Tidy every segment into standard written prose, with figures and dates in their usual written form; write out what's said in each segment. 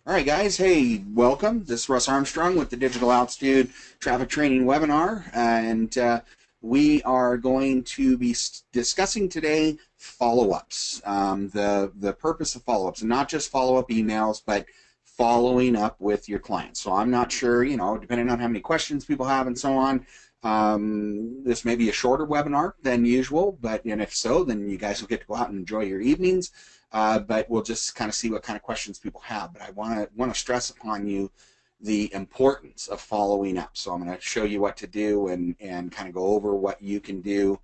All right, guys. Hey, welcome. This is Russ Armstrong with the Digital Altitude Traffic Training Webinar, and we are going to be discussing today follow-ups. The purpose of follow-ups, and not just follow-up emails, but following up with your clients. So I'm not sure, depending on how many questions people have and so on. This may be a shorter webinar than usual, and if so, then you guys will get to go out and enjoy your evenings. But we'll just kind of see what kind of questions people have. But I want to stress upon you the importance of following up. So I'm going to show you what to do and kind of go over what you can do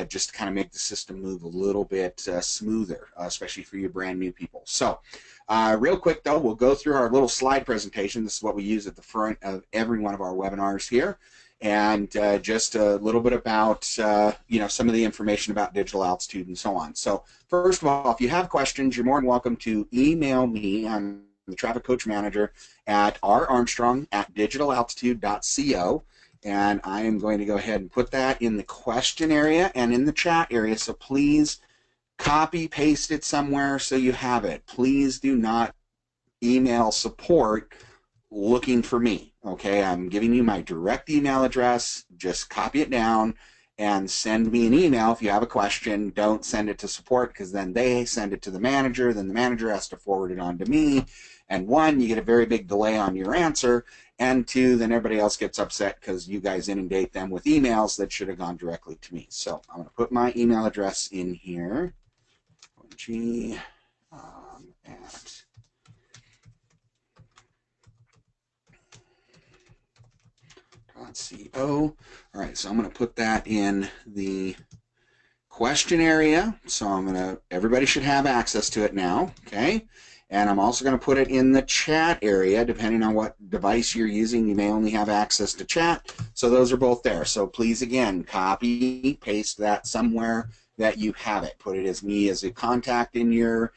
just to kind of make the system move a little bit smoother, especially for your brand new people. So real quick though, we'll go through our little slide presentation. This is what we use at the front of every one of our webinars here. And just a little bit about some of the information about digital altitude and so on. So first of all, if you have questions, you're more than welcome to email me. I'm the traffic coach manager at raarmstrong@digitalaltitude.co, and I am going to go ahead and put that in the question area and in the chat area. So please copy paste it somewhere so you have it. Please do not email support looking for me. Okay, I'm giving you my direct email address. Just copy it down and send me an email if you have a question. Don't send it to support, because then they send it to the manager. Then the manager has to forward it on to me. And one, you get a very big delay on your answer. And two, then everybody else gets upset because you guys inundate them with emails that should have gone directly to me. So I'm going to put my email address in here. G at .co. All right, so I'm going to put that in the question area. So everybody should have access to it now, okay? And I'm also going to put it in the chat area. Depending on what device you're using, you may only have access to chat. So those are both there. So please, again, copy, paste that somewhere that you have it. Put it as me as a contact in your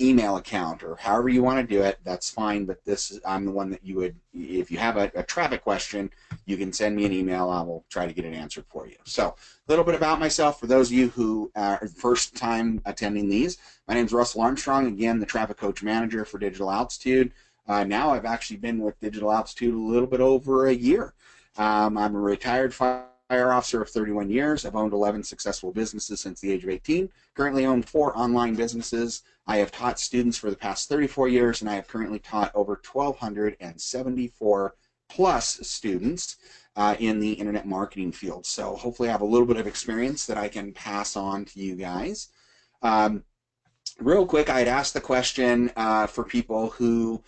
email account, or however you want to do it. That's fine, but I'm the one that you would, if you have a traffic question, you can send me an email. I will try to get it answered for you. So a little bit about myself for those of you who are first time attending these. My name is Russell Armstrong, again the traffic coach manager for Digital Altitude. Now I've actually been with Digital Altitude a little bit over a year. I'm a retired fire officer of 31 years. I've owned 11 successful businesses since the age of 18. Currently own 4 online businesses. I have taught students for the past 34 years, and I have currently taught over 1,274 plus students in the internet marketing field. So hopefully I have a little bit of experience that I can pass on to you guys. Real quick, I had asked the question for people who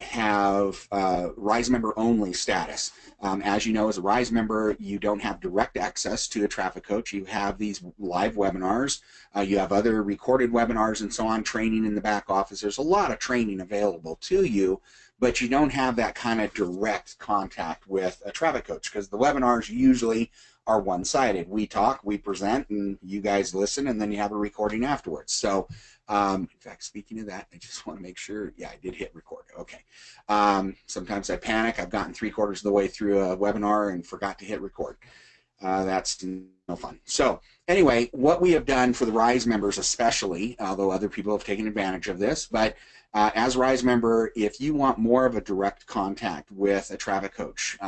have RISE member only status. As you know, as a RISE member, you don't have direct access to a traffic coach. You have these live webinars. You have other recorded webinars and so on, training in the back office. There's a lot of training available to you, but you don't have that kind of direct contact with a traffic coach, because the webinars usually are one-sided. We talk, we present, and you guys listen, and then you have a recording afterwards. So in fact, speaking of that, I just want to make sure, yeah, I did hit record. Okay. Sometimes I panic. I've gotten 3/4 of the way through a webinar and forgot to hit record. That's no fun. So anyway, what we have done for the RISE members especially, although other people have taken advantage of this, but as a RISE member, if you want more of a direct contact with a traffic coach,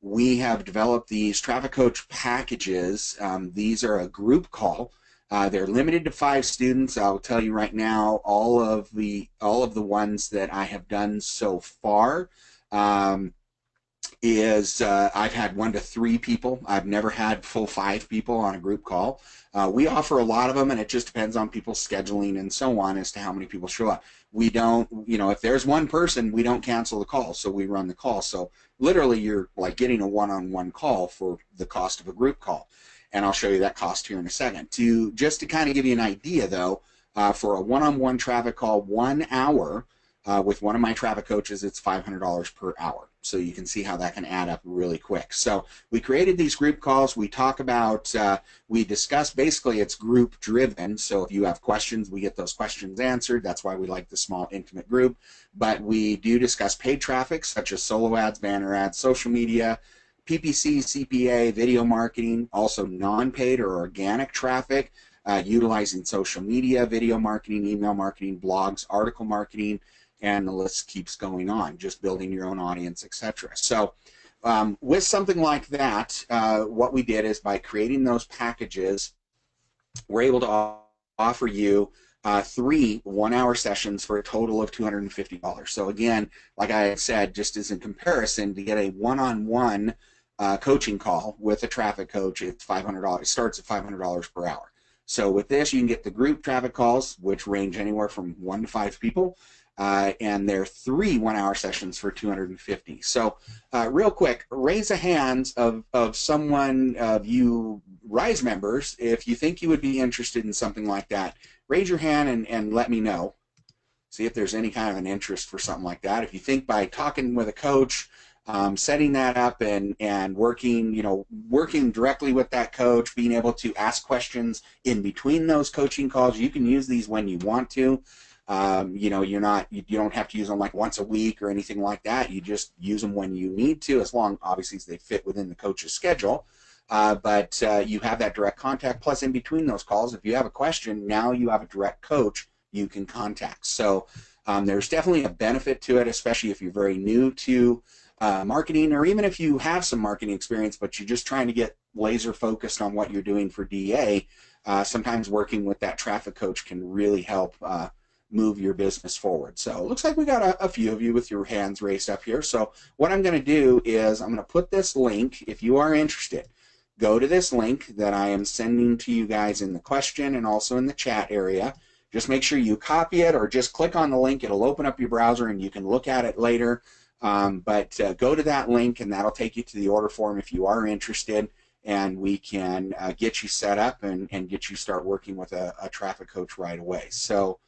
we have developed these traffic coach packages. These are a group call. They're limited to 5 students. I'll tell you right now, all of the ones that I have done so far I've had 1 to 3 people. I've never had full 5 people on a group call. We offer a lot of them, and it just depends on people's scheduling and so on as to how many people show up. We don't, if there's one person, we don't cancel the call, so we run the call. So literally, you're like getting a one-on-one call for the cost of a group call. And I'll show you that cost here in a second. Just to kind of give you an idea, though, for a one-on-one traffic call, 1 hour with one of my traffic coaches, it's $500 per hour. So you can see how that can add up really quick. So we created these group calls. We talk about, we discuss, basically it's group driven. So if you have questions, we get those questions answered. That's why we like the small intimate group. But we do discuss paid traffic, such as solo ads, banner ads, social media, PPC, CPA, video marketing, also non-paid or organic traffic. utilizing social media, video marketing, email marketing, blogs, article marketing, and the list keeps going on, just building your own audience, etc. So with something like that, what we did is by creating those packages, we're able to offer you 3 one-hour sessions for a total of $250. So again, like I said, just as in comparison, to get a one-on-one coaching call with a traffic coach, it's $500. It starts at $500 per hour. So with this, you can get the group traffic calls, which range anywhere from 1 to 5 people, and they're 3 one-hour sessions for $250. So real quick, raise a hands of someone of you Rise members if you think you would be interested in something like that. Raise your hand and let me know. See if there's any kind of an interest for something like that. If you think by talking with a coach, setting that up and working, working directly with that coach, being able to ask questions in between those coaching calls, you can use these when you want to. You don't have to use them like once a week or anything like that. You just use them when you need to, as long, obviously, as they fit within the coach's schedule. But you have that direct contact. Plus, in between those calls, if you have a question, now you have a direct coach you can contact. So there's definitely a benefit to it, especially if you're very new to marketing, or even if you have some marketing experience, but you're just trying to get laser focused on what you're doing for DA. Sometimes working with that traffic coach can really help move your business forward. So it looks like we got a few of you with your hands raised up here. So what I'm going to do is I'm going to put this link, if you are interested, go to this link that I am sending to you guys in the question and also in the chat area. Just make sure you copy it or just click on the link. It'll open up your browser and you can look at it later. But go to that link and that'll take you to the order form if you are interested, and we can get you set up and get you start working with a traffic coach right away. So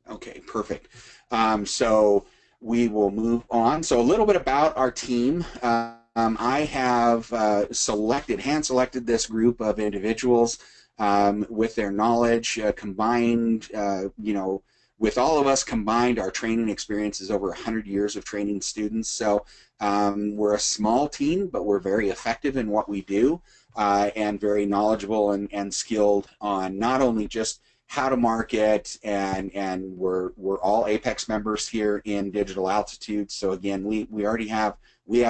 okay, perfect. So we will move on. So a little bit about our team. I have hand-selected this group of individuals with their knowledge combined, with all of us combined, our training experience is over 100 years of training students. So we're a small team, but we're very effective in what we do and very knowledgeable and skilled on not only just how to market, and we're all Apex members here in Digital Altitude. So again, we already have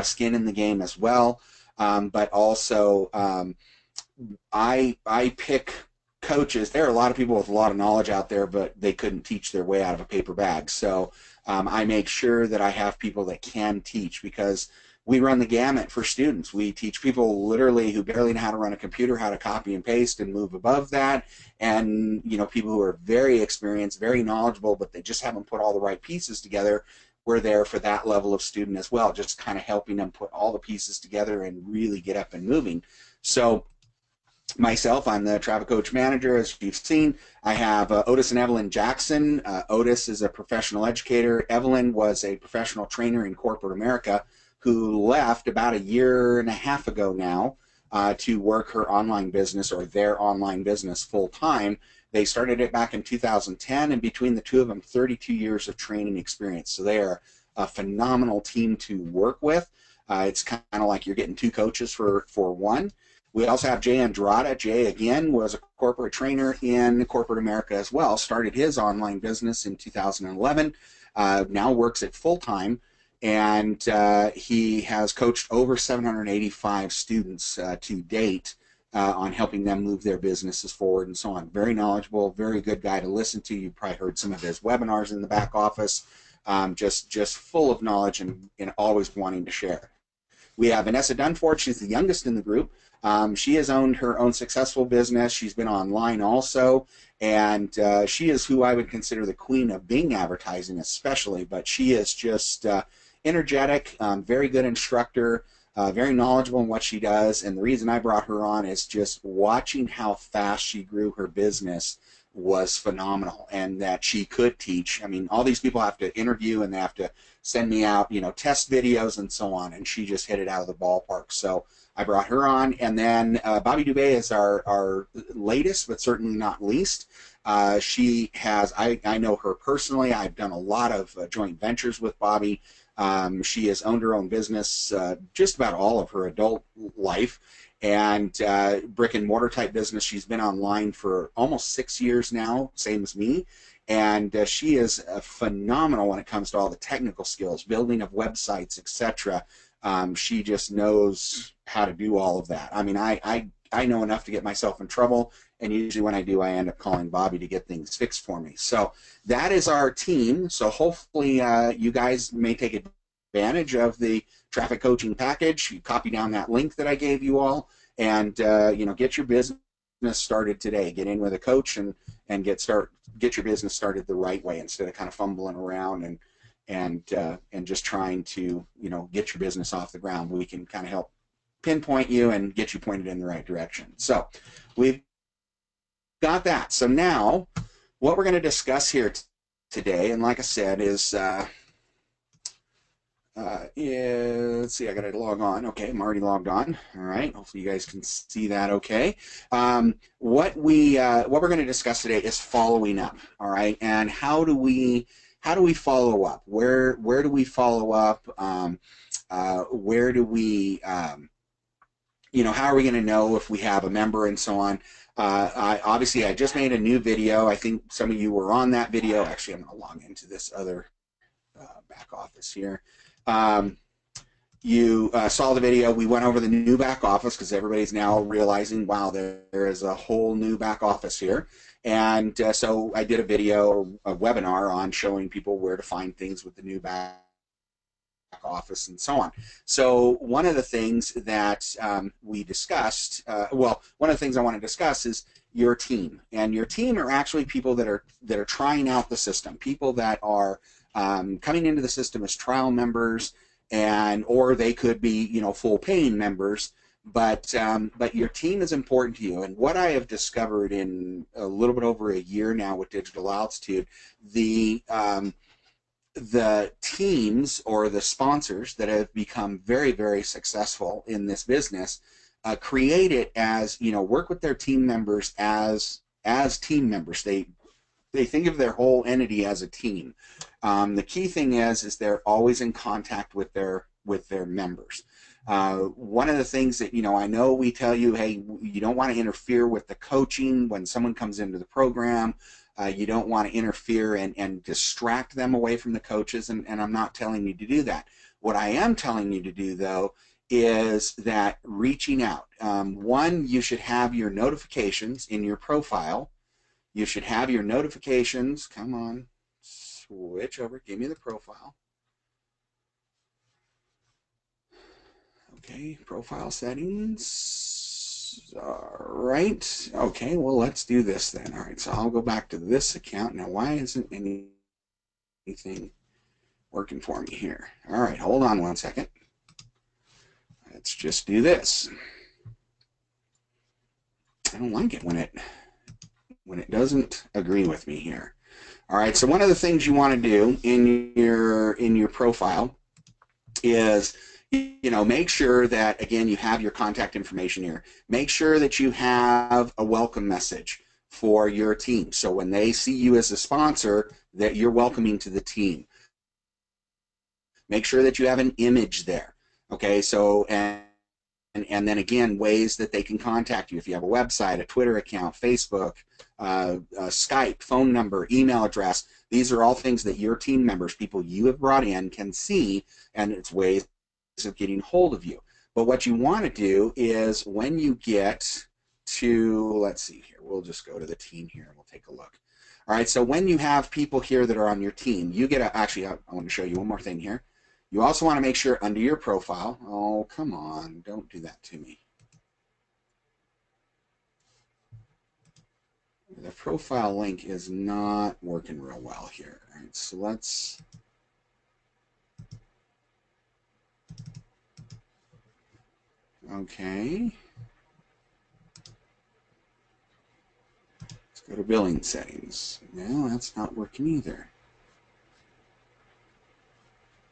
skin in the game as well, but also I pick coaches. There are a lot of people with a lot of knowledge out there, but they couldn't teach their way out of a paper bag. So I make sure that I have people that can teach, because we run the gamut for students. We teach people literally who barely know how to run a computer, how to copy and paste and move above that, and people who are very experienced, very knowledgeable, but they just haven't put all the right pieces together. We're there for that level of student as well, just kind of helping them put all the pieces together and really get up and moving. So myself, I'm the traffic coach manager. As you've seen, I have Otis and Evelyn Jackson. Otis is a professional educator. Evelyn was a professional trainer in corporate America who left about 1.5 years ago now to work her online business, or their online business, full-time. They started it back in 2010, and between the two of them, 32 years of training experience. So they are a phenomenal team to work with. It's kind of like you're getting 2 coaches for one. We also have Jay Andrada. Jay, again, was a corporate trainer in corporate America as well. Started his online business in 2011. Now works it full-time, and he has coached over 785 students to date on helping them move their businesses forward and so on. Very knowledgeable, very good guy to listen to. You've probably heard some of his webinars in the back office. Just full of knowledge and always wanting to share. We have Vanessa Dunford. She's the youngest in the group. She has owned her own successful business. She's been online also, and she is who I would consider the queen of Bing advertising especially, but she is just energetic, very good instructor, very knowledgeable in what she does, and the reason I brought her on is just watching how fast she grew her business was phenomenal, and that she could teach. I mean, all these people have to interview and they have to send me out, test videos and so on, and she just hit it out of the ballpark. So I brought her on, and then Bobby Dubé is our latest, but certainly not least. She has, I know her personally. I've done a lot of joint ventures with Bobby. She has owned her own business just about all of her adult life, and brick and mortar type business. She's been online for almost 6 years now, same as me. And she is phenomenal when it comes to all the technical skills, building of websites, etc. She just knows how to do all of that. I mean, I know enough to get myself in trouble, and usually when I do, I end up calling Bobby to get things fixed for me. So that is our team. So hopefully you guys may take advantage of the traffic coaching package. You copy down that link that I gave you all, and you know, get your business started today. Get in with a coach and get your business started the right way, instead of kind of fumbling around and just trying to, you know, get your business off the ground. We can kind of help pinpoint you and get you pointed in the right direction. So we've got that. So now what we're going to discuss here today, and like I said, is let's see, I got to log on. Okay, I'm already logged on. All right, hopefully you guys can see that okay. What we're going to discuss today is following up. All right, and how do we follow up? Where do we follow up? Where do we you know, how are we going to know if we have a member and so on? Obviously I just made a new video. I think some of you were on that video. Actually, I'm going to log into this other back office here. You saw the video. We went over the new back office because everybody's now realizing, wow, there is a whole new back office here. And so I did a video, a webinar on showing people where to find things with the new back office and so on. So one of the things that we discussed, well, one of the things I want to discuss is your team. And your team are actually people that are trying out the system, people that are coming into the system as trial members, or they could be, you know, full paying members. But your team is important to you. And what I have discovered in a little bit over a year now with Digital Altitude, the teams or the sponsors that have become very, very successful in this business create it as, you know, work with their team members as team members. They think of their whole entity as a team. The key thing is they're always in contact with their members. One of the things that, you know, I know we tell you, hey, you don't want to interfere with the coaching when someone comes into the program. You don't want to interfere and distract them away from the coaches, and I'm not telling you to do that. What I am telling you to do, though, is that reaching out. One, you should have your notifications in your profile. You should have your notifications. Come on, switch over. Give me the profile. Okay, profile settings. All right. Okay, well, let's do this then. All right, so I'll go back to this account. Now, why isn't anything working for me here? All right, hold on one second. Let's just do this. I don't like it when it doesn't agree with me here. All right, so one of the things you want to do in your profile is, you know, make sure that, again, you have your contact information here. Make sure that you have a welcome message for your team. So when they see you as a sponsor, that you're welcoming to the team. Make sure that you have an image there. Okay, so and then again, ways that they can contact you. If you have a website, a Twitter account, Facebook, Skype, phone number, email address, these are all things that your team members, people you have brought in, can see, and it's ways of getting hold of you. But what you want to do is when you get to, let's see here, we'll just go to the team here and we'll take a look. All right, so when you have people here that are on your team, you get actually, I want to show you one more thing here. You also want to make sure under your profile, oh, come on, don't do that to me. The profile link is not working real well here. All right, so let's, okay. Let's go to billing settings. No, that's not working either.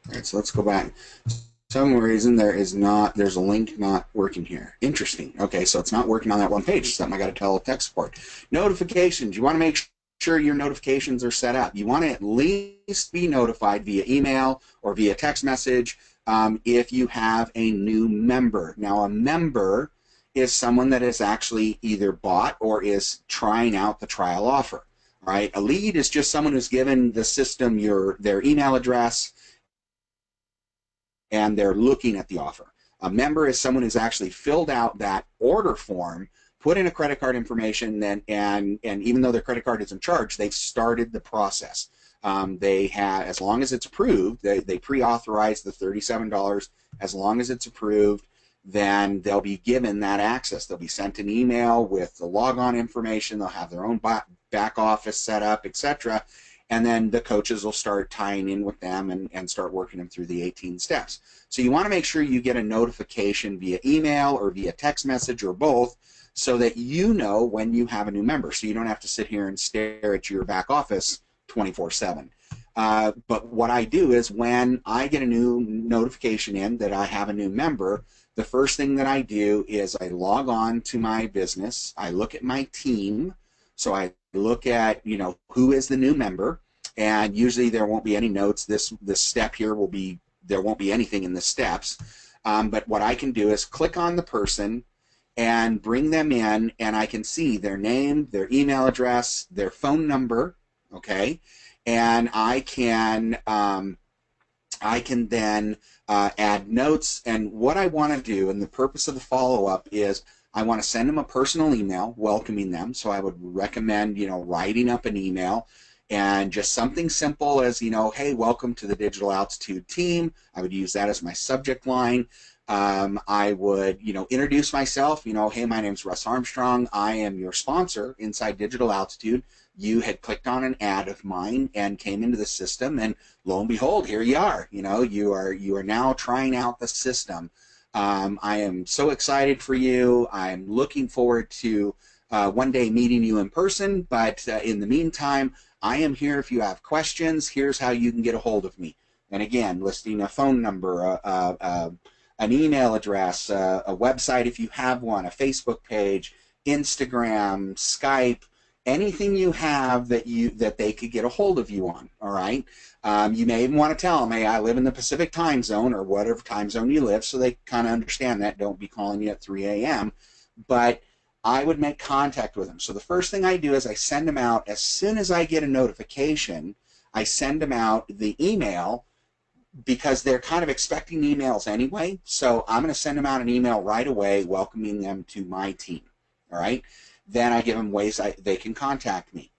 All right, so let's go back. For some reason there's a link not working here. Interesting. Okay, so it's not working on that one page. Something I got to tell tech support. Notifications. You want to make sure your notifications are set up. You want to at least be notified via email or via text message if you have a new member. Now, a member is someone that has actually either bought or is trying out the trial offer. All right, a lead is just someone who's given the system their email address and they're looking at the offer. A member is someone who's actually filled out that order form, put in a credit card information, and even though their credit card isn't charged, they've started the process. They have, as long as it's approved, they pre-authorize the $37. As long as it's approved, then they'll be given that access. They'll be sent an email with the logon information. They'll have their own back office set up, etc. And then the coaches will start tying in with them and start working them through the 18 steps. So you want to make sure you get a notification via email or via text message or both, so that you know when you have a new member, so you don't have to sit here and stare at your back office 24/7. But what I do is when I get a new notification in that I have a new member, the first thing that I do is I log on to my business, I look at my team, so I look at, you know, who is the new member, and usually there won't be any notes. This step here will be, there won't be anything in the steps, but what I can do is click on the person and bring them in, and I can see their name, their email address, their phone number, okay, and I can then add notes. And what I want to do, and the purpose of the follow-up, is I want to send them a personal email welcoming them. So I would recommend, you know, writing up an email and just something simple as, you know, hey, welcome to the Digital Altitude team. I would use that as my subject line. I would, you know, introduce myself, you know, hey, my name's Russ Armstrong. I am your sponsor inside Digital Altitude. You had clicked on an ad of mine and came into the system, and lo and behold, here you are. You know, you are now trying out the system. I am so excited for you. I'm looking forward to one day meeting you in person, but in the meantime, I am here if you have questions. Here's how you can get a hold of me. And again, listing a phone number, an email address, a website if you have one, a Facebook page, Instagram, Skype, anything you have that they could get a hold of you on. All right. You may even want to tell them, hey, I live in the Pacific time zone, or whatever time zone you live, so they kind of understand that. Don't be calling you at 3 a.m. But I would make contact with them. So the first thing I do is I send them out, as soon as I get a notification, I send them out the email, because they're kind of expecting emails anyway. So I'm going to send them out an email right away welcoming them to my team. All right. Then I give them ways they can contact me.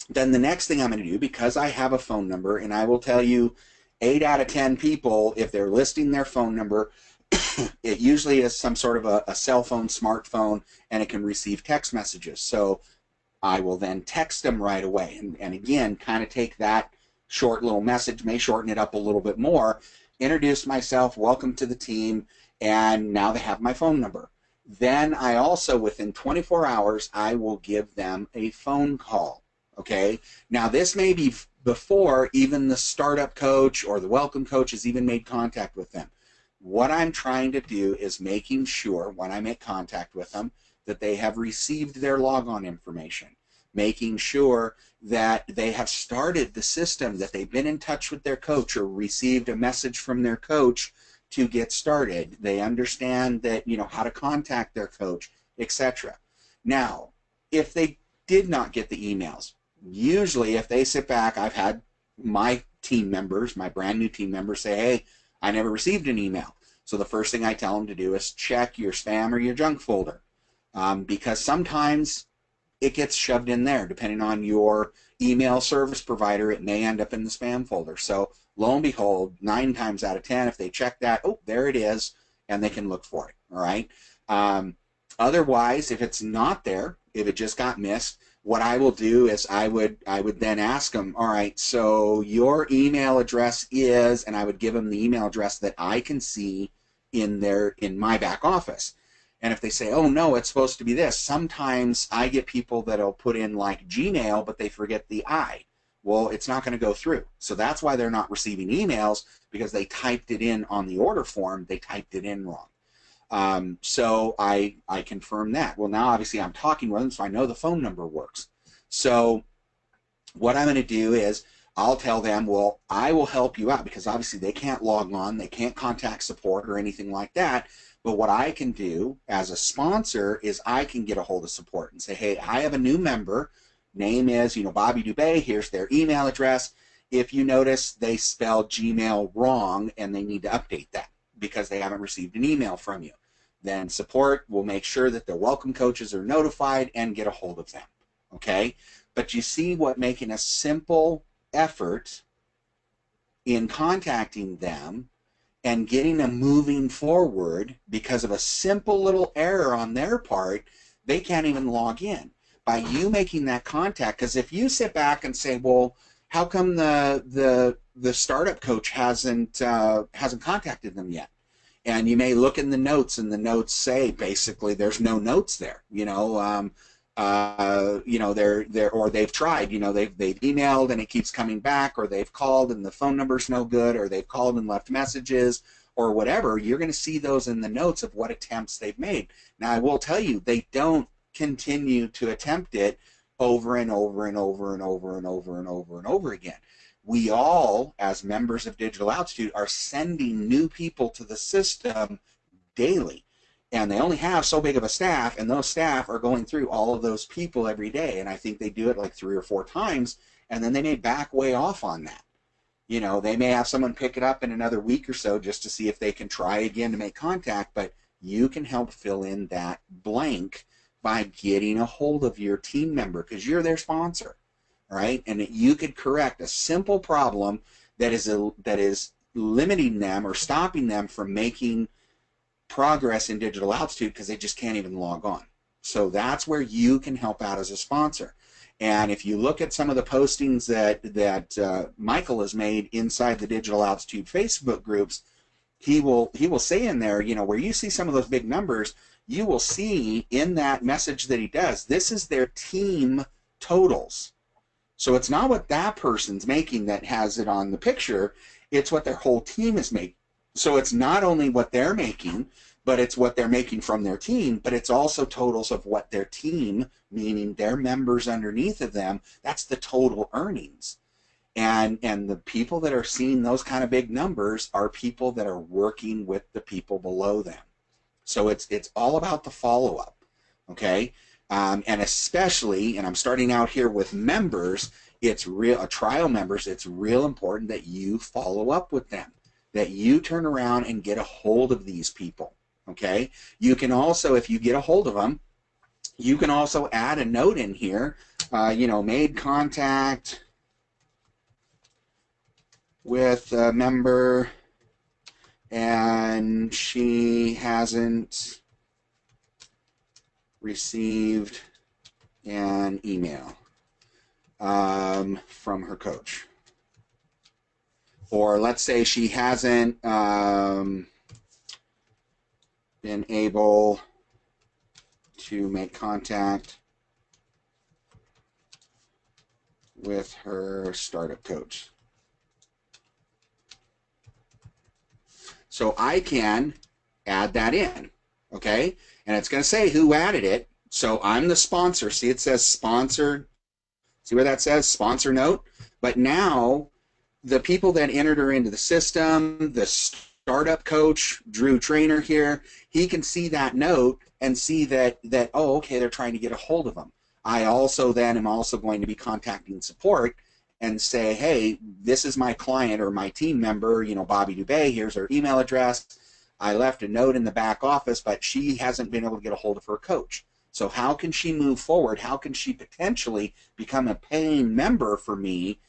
Then the next thing I'm going to do, because I have a phone number, and I will tell you 8 out of 10 people, if they're listing their phone number, it usually is some sort of a cell phone, smartphone, and it can receive text messages. So I will then text them right away. And again, kind of take that short little message, may shorten it up a little bit more, introduce myself, welcome to the team, and now they have my phone number. Then I also, within 24 hours, I will give them a phone call. Okay, now this may be before even the startup coach or the welcome coach has even made contact with them. What I'm trying to do is making sure when I make contact with them that they have received their logon information, making sure that they have started the system, that they've been in touch with their coach or received a message from their coach to get started. They understand that, you know, how to contact their coach, etc. Now, if they did not get the emails, usually if they sit back, I've had my team members, my brand new team members say, hey, I never received an email. So the first thing I tell them to do is check your spam or your junk folder, because sometimes it gets shoved in there. Depending on your email service provider, it may end up in the spam folder. So lo and behold, 9 times out of 10, if they check that, oh, there it is, and they can look for it. All right. Otherwise, if it's not there, if it just got missed, what I will do is I would then ask them, all right, so your email address is, and I would give them the email address that I can see in my back office. And if they say, oh no, it's supposed to be this, sometimes I get people that'll put in like Gmail, but they forget the I. Well, it's not going to go through. So that's why they're not receiving emails, because they typed it in on the order form, they typed it in wrong. So I confirm that. Well, now obviously I'm talking with them, so I know the phone number works. So what I'm going to do is I'll tell them, well, I will help you out, because obviously they can't log on, they can't contact support or anything like that. But what I can do as a sponsor is I can get a hold of support and say, hey, I have a new member. Name is, Bobby Dubay. Here's their email address. If you notice they spelled Gmail wrong and they need to update that because they haven't received an email from you, then support will make sure that their welcome coaches are notified and get a hold of them. Okay? But you see what making a simple effort in contacting them and getting them moving forward because of a simple little error on their part, they can't even log in. By you making that contact, because if you sit back and say, well, how come the startup coach hasn't contacted them yet? And you may look in the notes, and the notes say basically there's no notes there. They're or they've tried. They've emailed and it keeps coming back, or they've called and the phone number's no good, or they've called and left messages, or whatever. You're going to see those in the notes of what attempts they've made. Now, I will tell you, they don't continue to attempt it over and over and over and over and over and over and over again. We all, as members of Digital Altitude, are sending new people to the system daily. And they only have so big of a staff, and those staff are going through all of those people every day. And I think they do it like 3 or 4 times, and then they may back way off on that. They may have someone pick it up in another week or so just to see if they can try again to make contact, but you can help fill in that blank by getting a hold of your team member because you're their sponsor, right? And you could correct a simple problem that is limiting them or stopping them from making progress in Digital Altitude because they just can't even log on. So that's where you can help out as a sponsor. And if you look at some of the postings that Michael has made inside the Digital Altitude Facebook groups, he will say in there, where you see some of those big numbers, you will see in that message that he does, this is their team totals. So it's not what that person's making that has it on the picture, it's what their whole team is making. So it's not only what they're making, but it's what they're making from their team, but it's also totals of what their team, meaning their members underneath of them, that's the total earnings. And the people that are seeing those kind of big numbers are people that are working with the people below them. So it's all about the follow-up, okay? And especially, and I'm starting out here with members, trial members, it's real important that you follow up with them, that you turn around and get a hold of these people, okay? You can also, if you get a hold of them, you can also add a note in here, made contact with a member and she hasn't received an email from her coach. Or let's say she hasn't been able to make contact with her startup coach. So I can add that in, okay? And it's going to say who added it. So I'm the sponsor. See, it says sponsor. See where that says sponsor note? But now the people that entered her into the system, the startup coach, Drew Trainer here, he can see that note and see that oh, okay, they're trying to get a hold of them. I also then am also going to be contacting support and say, hey, this is my client or my team member, Bobby Dubay, here's her email address. I left a note in the back office, but she hasn't been able to get a hold of her coach. So how can she move forward? How can she potentially become a paying member for me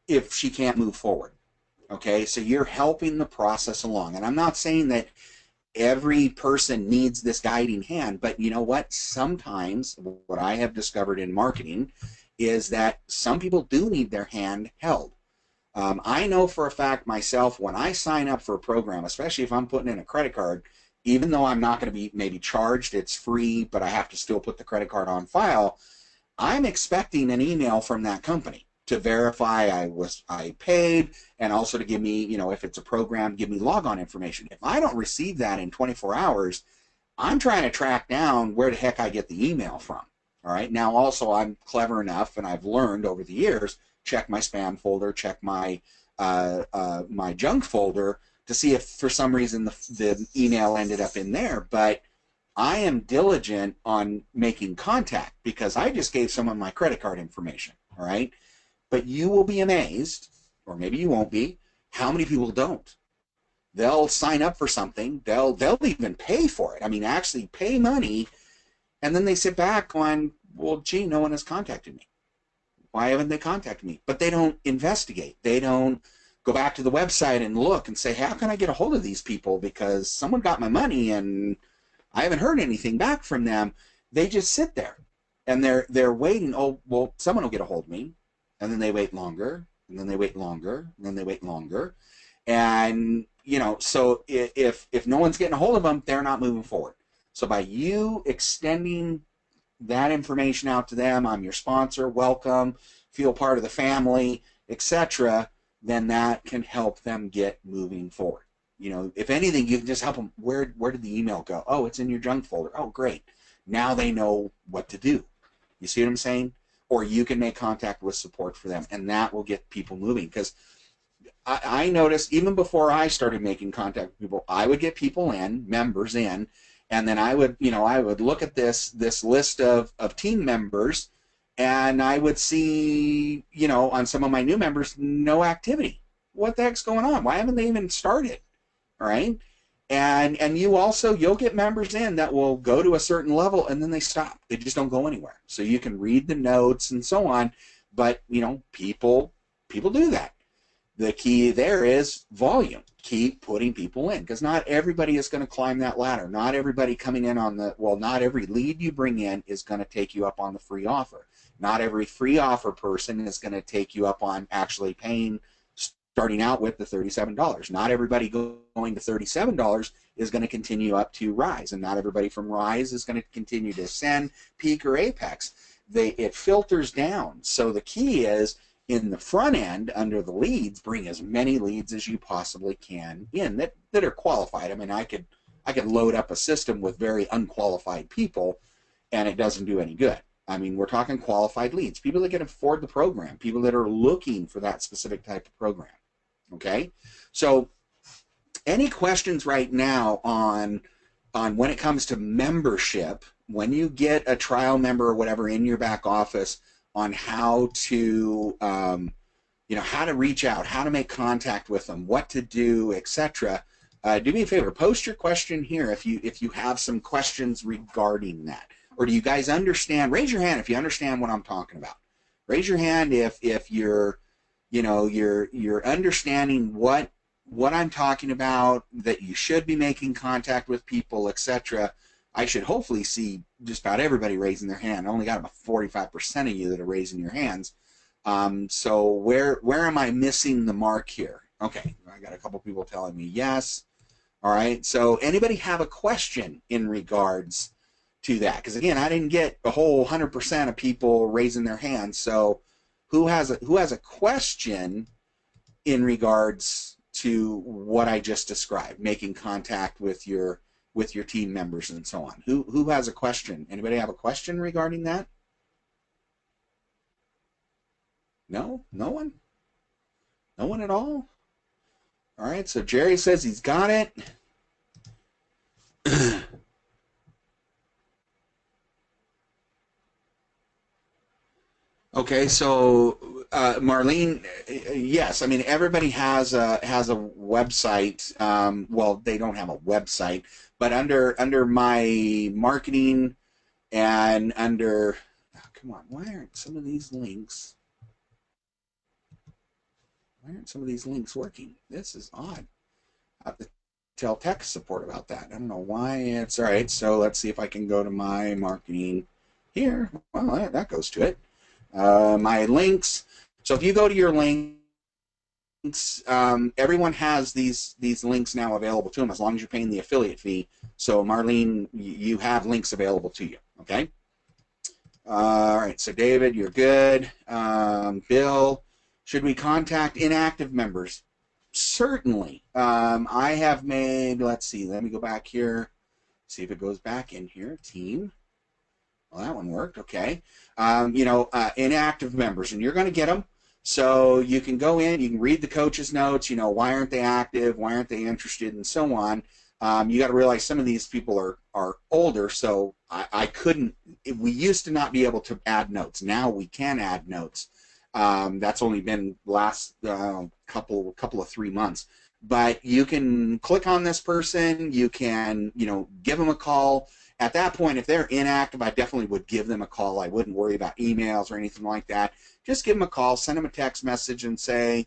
if she can't move forward? Okay, so you're helping the process along. And I'm not saying that every person needs this guiding hand, but you know what? Sometimes what I have discovered in marketing is that some people do need their hand held. I know for a fact myself, when I sign up for a program, especially if I'm putting in a credit card, even though I'm not going to be maybe charged, it's free, but I have to still put the credit card on file, I'm expecting an email from that company to verify I paid, and also to give me, if it's a program, give me logon information. If I don't receive that in 24 hours, I'm trying to track down where the heck I get the email from. All right. Now, also, I'm clever enough, and I've learned over the years, check my spam folder, check my my junk folder to see if for some reason the email ended up in there. But I am diligent on making contact because I just gave someone my credit card information, all right? But you will be amazed, or maybe you won't be, how many people don't. They'll sign up for something, they'll even pay for it. I mean, actually pay money, and then they sit back going, well, gee, no one has contacted me. Why haven't they contacted me? But they don't investigate. They don't go back to the website and look and say, how can I get a hold of these people? Because someone got my money and I haven't heard anything back from them. They just sit there and they're waiting. Oh, well, someone will get a hold of me. And then they wait longer, and then they wait longer, and then they wait longer. And, you know, so if no one's getting a hold of them, they're not moving forward. So by you extending that information out to them, I'm your sponsor, welcome, feel part of the family, etc., then that can help them get moving forward. You know, if anything, you can just help them. Where did the email go? Oh, it's in your junk folder. Oh, great. Now they know what to do. You see what I'm saying? Or you can make contact with support for them, and that will get people moving. Because I noticed even before I started making contact with people, I would get people in, members in, and then I would, you know, I would look at this list of team members, and I would see, you know, on some of my new members, no activity. What the heck's going on? Why haven't they even started? All right. And you also, you'll get members in that will go to a certain level and then they stop. They just don't go anywhere. So you can read the notes and so on, but, you know, people do that. The key there is volume. Keep putting people in, because not everybody is going to climb that ladder. Not everybody coming in on the, well, not every lead you bring in is going to take you up on the free offer. Not every free offer person is going to take you up on actually paying, starting out with the $37. Not everybody going to $37 is going to continue up to Rise, and not everybody from Rise is going to continue to Ascend, Peak, or Apex. It filters down. So the key is, in the front end, under the leads, bring as many leads as you possibly can in that are qualified. I mean, I could load up a system with very unqualified people, and it doesn't do any good. I mean, we're talking qualified leads, people that can afford the program, people that are looking for that specific type of program. Okay, so any questions right now on when it comes to membership, when you get a trial member or whatever in your back office, on how to you know, how to reach out, how to make contact with them, what to do, etc. Do me a favor, post your question here if you have some questions regarding that. Or do you guys understand? Raise your hand if you understand what I'm talking about. Raise your hand if you're, you know, you're understanding what I'm talking about, that you should be making contact with people, etc. I should hopefully see just about everybody raising their hand. I only got about 45% of you that are raising your hands. So where am I missing the mark here? Okay, I got a couple people telling me yes. All right, so anybody have a question in regards to that? Because again, I didn't get a whole 100% of people raising their hands. So who has a question in regards to what I just described, making contact with your team members and so on? Who has a question? Anybody have a question regarding that? No? No one? No one at all? All right, so Jerry says he's got it. Okay, so Marlene, yes, I mean everybody has a website. Well, they don't have a website, but under my marketing and under, oh, come on, why aren't some of these links? Why aren't some of these links working? This is odd. I have to tell tech support about that. I don't know why. It's all right. So let's see if I can go to my marketing here. Well, that goes to it. My links. So if you go to your links, everyone has these links now available to them as long as you're paying the affiliate fee. So Marlene, you have links available to you. Okay. All right. So David, you're good. Bill, should we contact inactive members? Certainly. I have made, let's see, let me go back here, see if it goes back in here. Team. Well, that one worked. Okay. You know, inactive members, and you're going to get them. So you can go in, you can read the coach's notes, why aren't they active, why aren't they interested, and so on. You got to realize some of these people are older, so I couldn't. We used to not be able to add notes. Now we can add notes. That's only been last couple of 3 months. But you can click on this person. You can give them a call. At that point, if they're inactive, I definitely would give them a call. I wouldn't worry about emails or anything like that. Just give them a call, send them a text message, and say,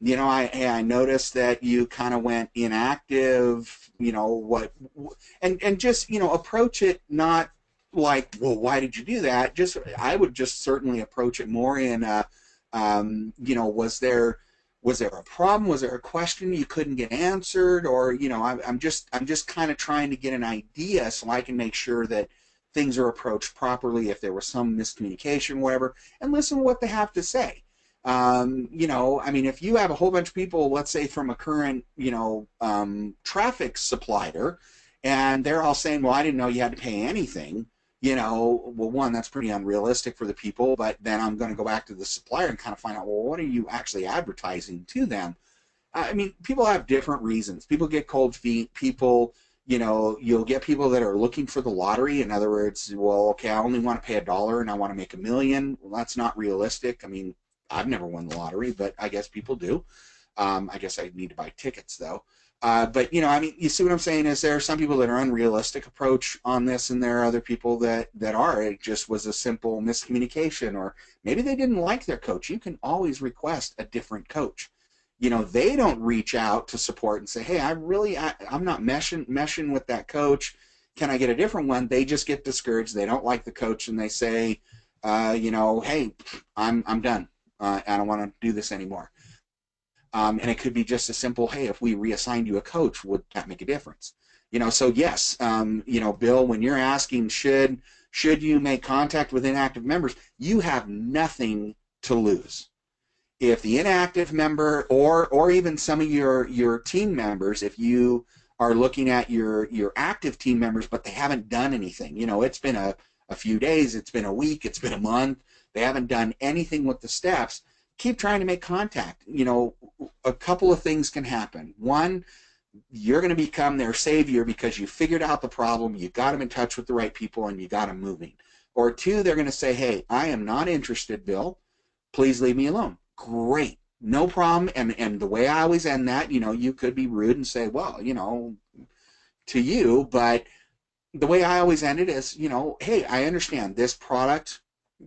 I noticed that you kind of went inactive. And just approach it not like, well, why did you do that? I would just certainly approach it more in, was there a problem? Was there a question you couldn't get answered? Or I'm just kind of trying to get an idea so I can make sure that things are approached properly. If there was some miscommunication, whatever, and listen to what they have to say. If you have a whole bunch of people, let's say from a current, traffic supplier, and they're all saying, well, I didn't know you had to pay anything. Well, one, that's pretty unrealistic for the people, but then I'm going to go back to the supplier and kind of find out, well, what are you actually advertising to them? People have different reasons. People get cold feet. People, you'll get people that are looking for the lottery. In other words, well, okay, I only want to pay $1 and I want to make $1 million. Well, that's not realistic. I've never won the lottery, but I guess people do. I guess I need to buy tickets though. But you see what I'm saying? Is there are some people that are unrealistic approach on this, and there are other people that are. It just was a simple miscommunication, or maybe they didn't like their coach. You can always request a different coach. They don't reach out to support and say, hey, I'm not meshing with that coach. Can I get a different one? They just get discouraged. They don't like the coach, and they say, hey, I'm done. I don't want to do this anymore. And it could be just a simple, hey, if we reassigned you a coach, would that make a difference? So yes, Bill, when you're asking should you make contact with inactive members, you have nothing to lose. If the inactive member or even some of your team members, if you are looking at your active team members, but they haven't done anything, it's been a few days, it's been a week, it's been a month, they haven't done anything with the steps, keep trying to make contact. A couple of things can happen. One, you're going to become their savior because you figured out the problem, you got them in touch with the right people, and you got them moving. Or two, they're going to say, hey, I am not interested, Bill. Please leave me alone. Great. No problem. And the way I always end that, you could be rude and say, well, to you, but the way I always end it is, hey, I understand this product,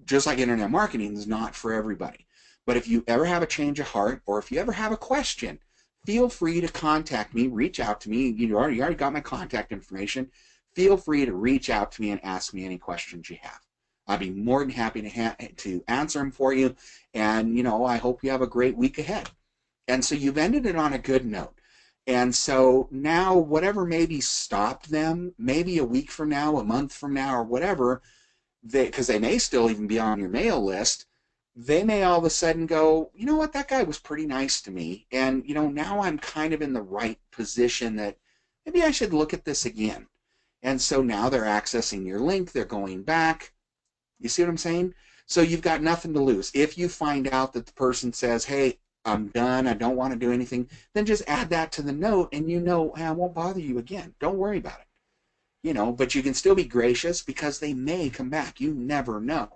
just like internet marketing, is not for everybody. But if you ever have a change of heart, or if you ever have a question, feel free to contact me, reach out to me. You already got my contact information. Feel free to reach out to me and ask me any questions you have. I'd be more than happy to answer them for you. And, I hope you have a great week ahead. And so you've ended it on a good note. And so now whatever maybe stopped them, maybe a week from now, a month from now, or whatever, because they may still even be on your mail list, they may all of a sudden go, you know what, that guy was pretty nice to me. And, now I'm kind of in the right position that maybe I should look at this again. And so now they're accessing your link. They're going back. You see what I'm saying? So you've got nothing to lose. If you find out that the person says, hey, I'm done, I don't want to do anything, then just add that to the note, and hey, I won't bother you again. Don't worry about it. But you can still be gracious because they may come back. You never know.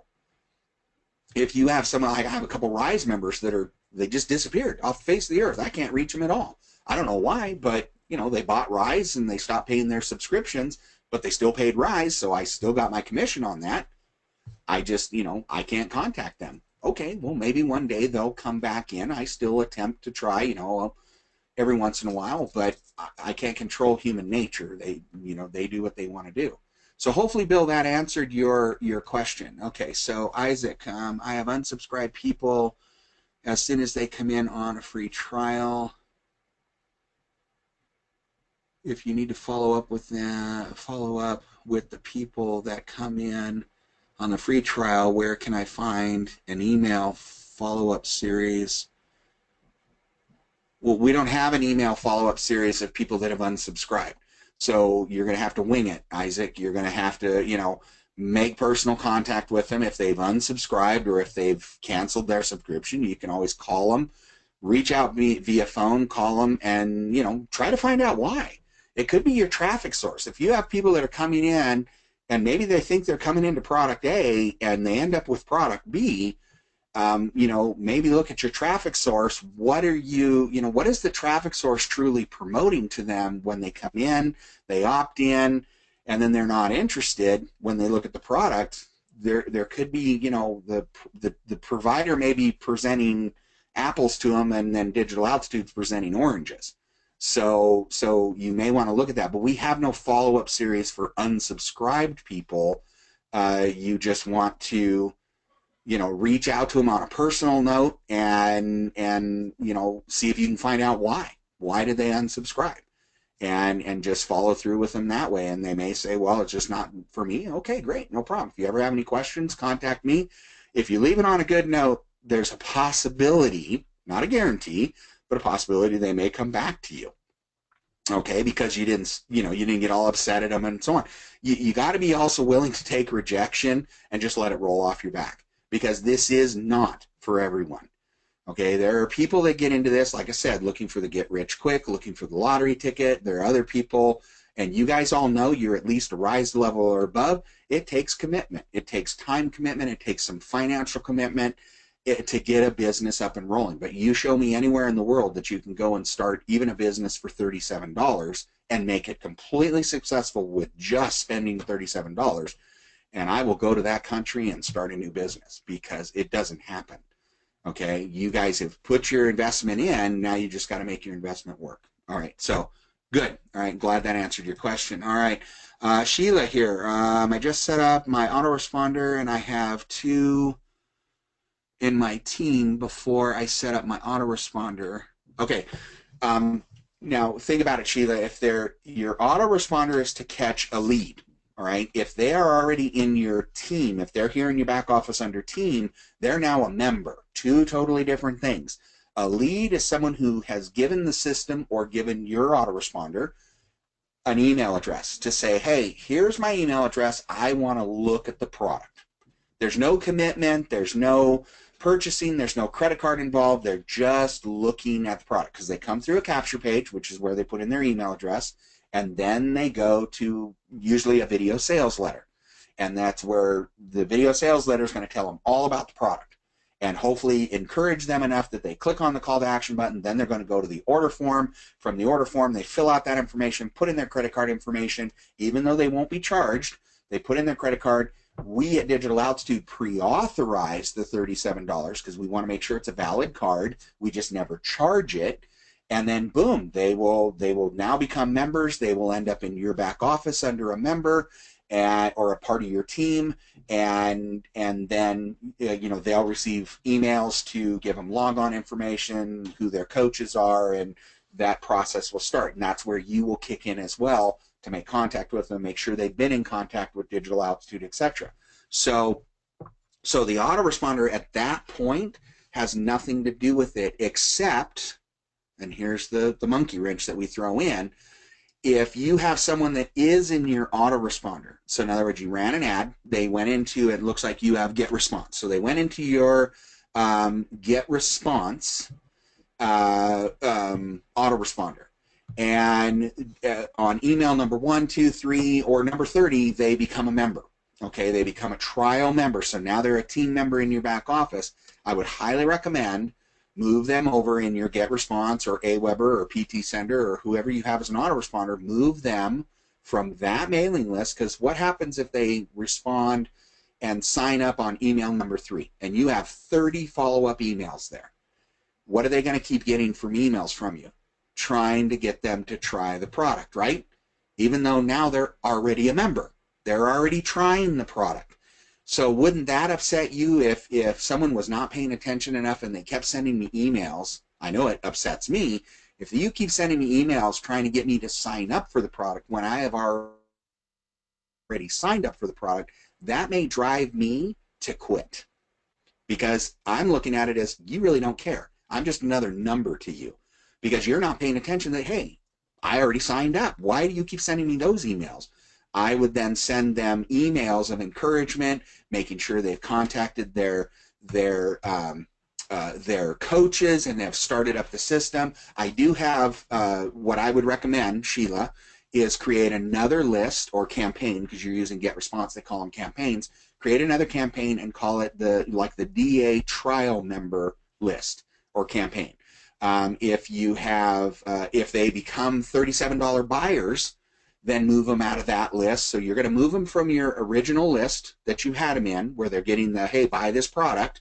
If you have someone, like I have a couple Rise members they just disappeared off the face of the earth. I can't reach them at all. I don't know why, but they bought Rise and they stopped paying their subscriptions, but they still paid Rise, so I still got my commission on that. I just, I can't contact them. Okay, well, maybe one day they'll come back in. I still attempt to try, every once in a while, but I can't control human nature. They do what they want to do. So hopefully, Bill, that answered your question. Okay, so Isaac, I have unsubscribed people as soon as they come in on a free trial. If you need to follow up with the people that come in on the free trial, where can I find an email follow-up series? Well, we don't have an email follow-up series of people that have unsubscribed. So you're going to have to wing it, Isaac. You're going to have to, make personal contact with them. If they've unsubscribed or if they've canceled their subscription, you can always call them, reach out via phone, call them, and, you know, try to find out why. It could be your traffic source. If you have people that are coming in and maybe they think they're coming into product A and they end up with product B, you know, maybe look at your traffic source. What are you, you know, what is the traffic source truly promoting to them when they come in, they opt in, and then they're not interested when they look at the product? There could be, you know, the provider may be presenting apples to them, and then Digital Altitude's presenting oranges. So you may want to look at that. But we have no follow-up series for unsubscribed people. You just want to, you know, reach out to them on a personal note and you know, see if you can find out why did they unsubscribe, and just follow through with them that way. And they may say, well, it's just not for me. Okay, great, no problem. If you ever have any questions, contact me. If you leave it on a good note, there's a possibility, not a guarantee, but a possibility they may come back to you. Okay, because you didn't get all upset at them and so on. You got to be also willing to take rejection and just let it roll off your back, because this is not for everyone. Okay, there are people that get into this, like I said, looking for the get rich quick, looking for the lottery ticket. There are other people, and you guys all know you're at least a rise level or above. It takes commitment. It takes time commitment. It takes some financial commitment to get a business up and rolling. But you show me anywhere in the world that you can go and start even a business for $37 and make it completely successful with just spending $37, and I will go to that country and start a new business, because it doesn't happen. Okay, you guys have put your investment in, now you just got to make your investment work. All right, so good. All right, glad that answered your question. All right, Sheila here. I just set up my autoresponder, and I have 2 in my team before I set up my autoresponder. Okay, now think about it, Sheila. If your autoresponder is to catch a lead, all right, if they are already in your team, if they're here in your back office under team, they're now a member. 2 totally different things. A lead is someone who has given the system or given your autoresponder an email address to say, hey, here's my email address. I want to look at the product. There's no commitment. There's no purchasing. There's no credit card involved. They're just looking at the product, because they come through a capture page, which is where they put in their email address, and then they go to usually a video sales letter. And that's where the video sales letter is going to tell them all about the product and hopefully encourage them enough that they click on the call to action button. Then they're going to go to the order form. From the order form, they fill out that information, put in their credit card information. Even though they won't be charged, they put in their credit card. We at Digital Altitude pre-authorize the $37 because we want to make sure it's a valid card. We just never charge it. And then boom, they will now become members. They will end up in your back office under a member or a part of your team, and then you know, they'll receive emails to give them log-on information, who their coaches are, and that process will start. And that's where you will kick in as well to make contact with them, make sure they've been in contact with Digital Altitude, etc. So the autoresponder at that point has nothing to do with it, except, and here's the monkey wrench that we throw in, if you have someone that is in your autoresponder. So in other words, you ran an ad, they went into, it looks like you have get response. So they went into your get response autoresponder. And on email number 1, 2, 3, or number 30, they become a member. Okay, they become a trial member. So now they're a team member in your back office. I would highly recommend move them over in your Get Response or Aweber or PT Sender or whoever you have as an autoresponder. Move them from that mailing list, because what happens if they respond and sign up on email number 3 and you have 30 follow-up emails there? What are they going to keep getting from emails from you? Trying to get them to try the product, right? Even though now they're already a member. They're already trying the product. So wouldn't that upset you if someone was not paying attention enough and they kept sending me emails? I know it upsets me. If you keep sending me emails trying to get me to sign up for the product when I have already signed up for the product, that may drive me to quit, because I'm looking at it as you really don't care. I'm just another number to you, because you're not paying attention that, hey, I already signed up. Why do you keep sending me those emails? I would then send them emails of encouragement, making sure they've contacted their coaches and have started up the system. I do have what I would recommend, Sheila, is create another list or campaign, because you're using Get Response, they call them campaigns. Create another campaign and call it the DA trial member list or campaign. If they become $37 buyers, then move them out of that list. So you're going to move them from your original list that you had them in, where they're getting the, hey, buy this product,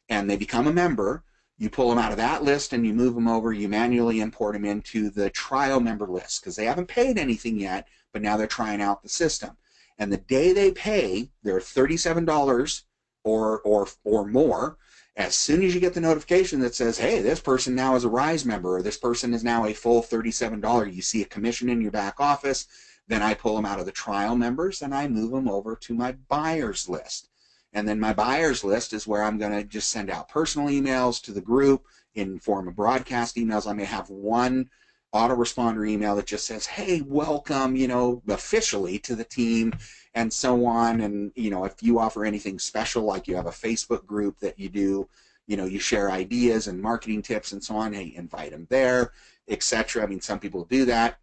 and they become a member. You pull them out of that list and you move them over. You manually import them into the trial member list, because they haven't paid anything yet, but now they're trying out the system. And the day they pay their $37 or more, as soon as you get the notification that says, hey, this person now is a Rise member, or this person is now a full $37, you see a commission in your back office, then I pull them out of the trial members and I move them over to my buyers list. And then my buyers list is where I'm going to just send out personal emails to the group in form of broadcast emails. I may have one autoresponder email that just says, hey, welcome, officially to the team, and so on. And, if you offer anything special, like you have a Facebook group that you do, you share ideas and marketing tips and so on, hey, invite them there, etc. I mean, some people do that,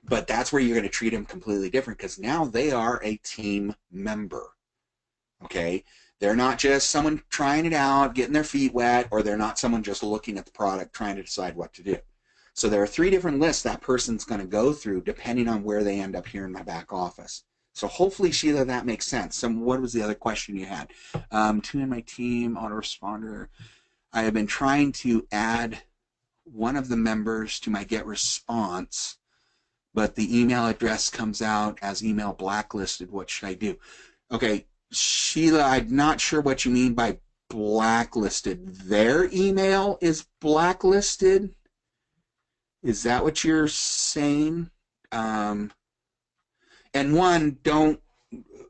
but that's where you're going to treat them completely different, because now they are a team member. Okay, they're not just someone trying it out, getting their feet wet, or they're not someone just looking at the product trying to decide what to do. So there are 3 different lists that person's going to go through depending on where they end up here in my back office. So hopefully, Sheila, that makes sense. What was the other question you had? 2 in my team, autoresponder. I have been trying to add one of the members to my Get Response, but the email address comes out as email blacklisted. What should I do? Okay, Sheila, I'm not sure what you mean by blacklisted. Their email is blacklisted? Is that what you're saying? And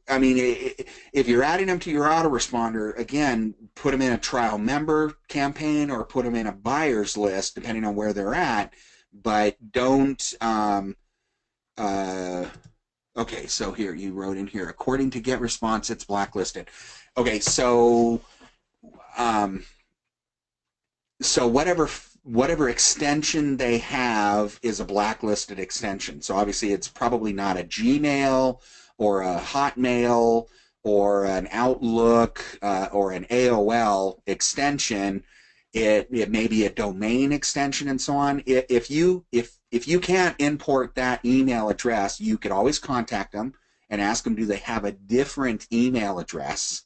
if you're adding them to your autoresponder, again, put them in a trial member campaign or put them in a buyer's list, depending on where they're at, but don't, okay, so here, you wrote in here, according to Get Response, it's blacklisted. Okay, so whatever extension they have is a blacklisted extension. So obviously it's probably not a Gmail or a Hotmail or an Outlook or an AOL extension. It may be a domain extension and so on. If you can't import that email address, you could always contact them and ask them, do they have a different email address?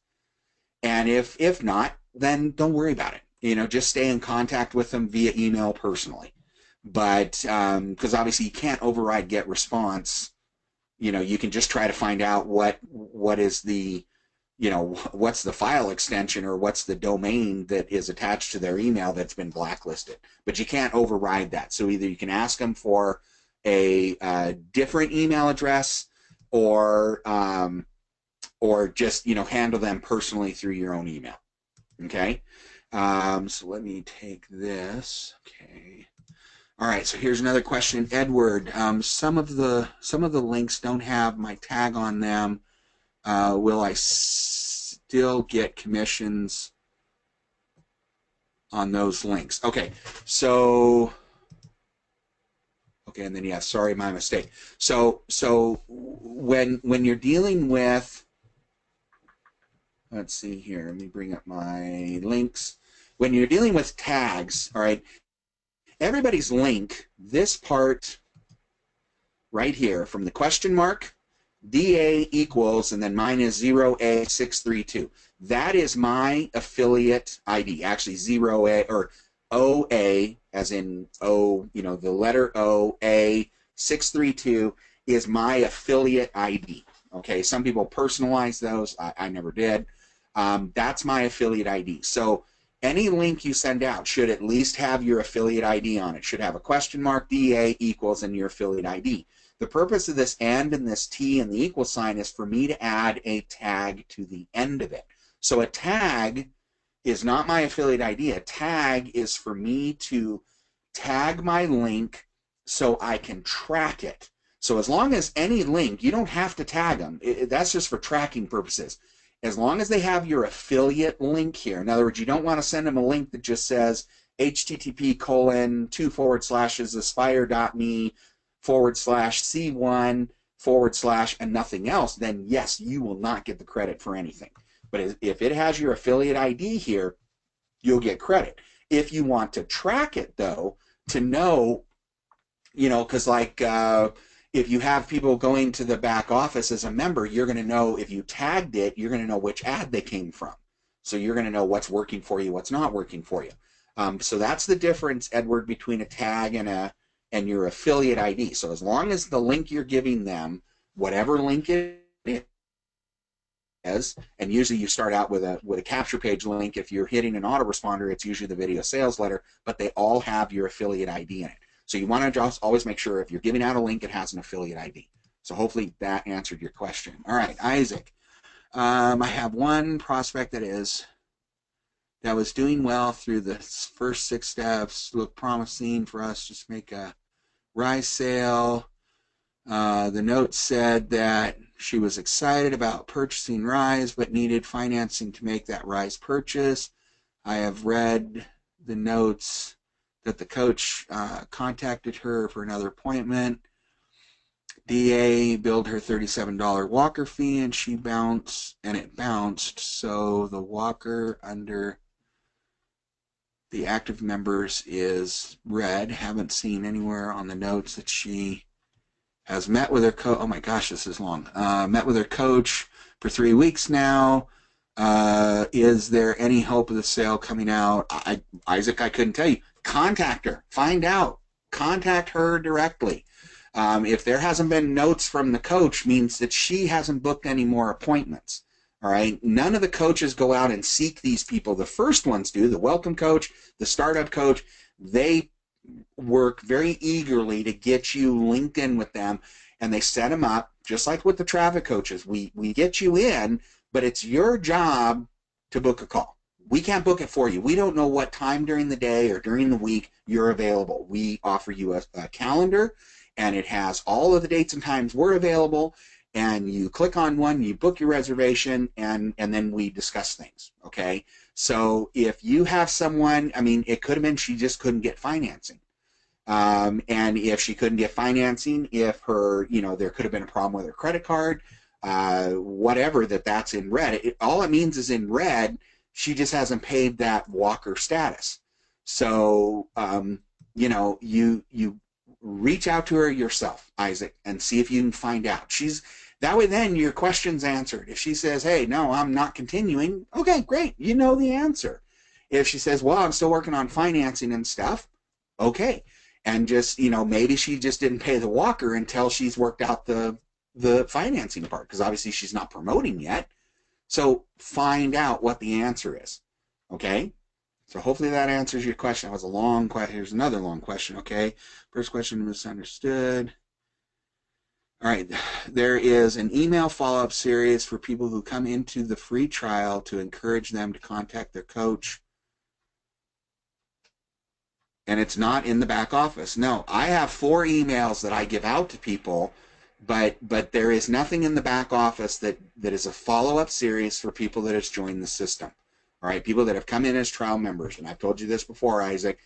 And if not, then don't worry about it. Just stay in contact with them via email personally. But because obviously you can't override Get Response. You can just try to find out what is the, what's the file extension or what's the domain that is attached to their email that's been blacklisted. But you can't override that. So either you can ask them for a different email address, or just handle them personally through your own email. Okay. So let me take this. Okay. All right. So here's another question, Edward. Some of the links don't have my tag on them. Will I still get commissions on those links? Okay. So. Okay, and then sorry, my mistake. So when you're dealing with, let's see here. Let me bring up my links. When you're dealing with tags, all right, everybody's link, this part right here, from the question mark, DA equals, and then mine is 0A632. That is my affiliate ID. Actually, 0A or OA, as in O, the letter O, A, 632 is my affiliate ID. Okay, some people personalize those. I never did. That's my affiliate ID. So any link you send out should at least have your affiliate ID on it. Should have a question mark, DA equals, and your affiliate ID. The purpose of this and this T and the equal sign is for me to add a tag to the end of it. So a tag is not my affiliate ID. A tag is for me to tag my link so I can track it. So as long as any link, you don't have to tag them. That's just for tracking purposes. As long as they have your affiliate link here. In other words, you don't want to send them a link that just says http://aspire.me/C1/ and nothing else, then yes, you will not get the credit for anything. But if it has your affiliate ID here, you'll get credit. If you want to track it, though, to know, because if you have people going to the back office as a member, you're going to know, if you tagged it, you're going to know which ad they came from. So you're going to know what's working for you, what's not working for you. So that's the difference, Edward, between a tag and your affiliate ID. So as long as the link you're giving them, whatever link it is, and usually you start out with a capture page link. If you're hitting an autoresponder, it's usually the video sales letter, but they all have your affiliate ID in it. So you want to just always make sure if you're giving out a link, it has an affiliate ID. So hopefully that answered your question. All right, Isaac. I have one prospect that was doing well through the first 6 steps, looked promising for us to make a rise sale. The note said that she was excited about purchasing rise but needed financing to make that rise purchase. I have read the notes that the coach contacted her for another appointment. DA billed her $37 walker fee and it bounced, so the walker under the active members is red. Haven't seen anywhere on the notes that she has met with her coach. Oh my gosh, this is long. Met with her coach for 3 weeks now. Is there any hope of the sale coming out? Isaac, I couldn't tell you. Contact her. Find out. Contact her directly. If there hasn't been notes from the coach, means that she hasn't booked any more appointments. All right. None of the coaches go out and seek these people. The first ones do. The welcome coach, the startup coach, they work very eagerly to get you linked in with them, and they set them up just like with the traffic coaches. We get you in, but it's your job to book a call. We can't book it for you. We don't know what time during the day or during the week you're available. We offer you a calendar, and it has all of the dates and times we're available, and you click on one, you book your reservation, and then we discuss things, okay? So if you have someone, I mean, it could have been she just couldn't get financing. And if she couldn't get financing, if her, there could have been a problem with her credit card, whatever, that's in red. All it means is in red, she just hasn't paid that walker status. So, you reach out to her yourself, Isaac, and see if you can find out. That way then your question's answered. If she says, hey, no, I'm not continuing, okay, great, you know the answer. If she says, well, I'm still working on financing and stuff, okay. And just, maybe she just didn't pay the walker until she's worked out the financing part, because obviously she's not promoting yet. So find out what the answer is, okay? So hopefully that answers your question. That was a long question. Here's another long question, okay? First question, misunderstood. All right, there is an email follow-up series for people who come into the free trial to encourage them to contact their coach. And it's not in the back office. No, I have 4 emails that I give out to people, but there is nothing in the back office that is a follow-up series for people that has joined the system. All right, people that have come in as trial members. And I've told you this before, Isaac.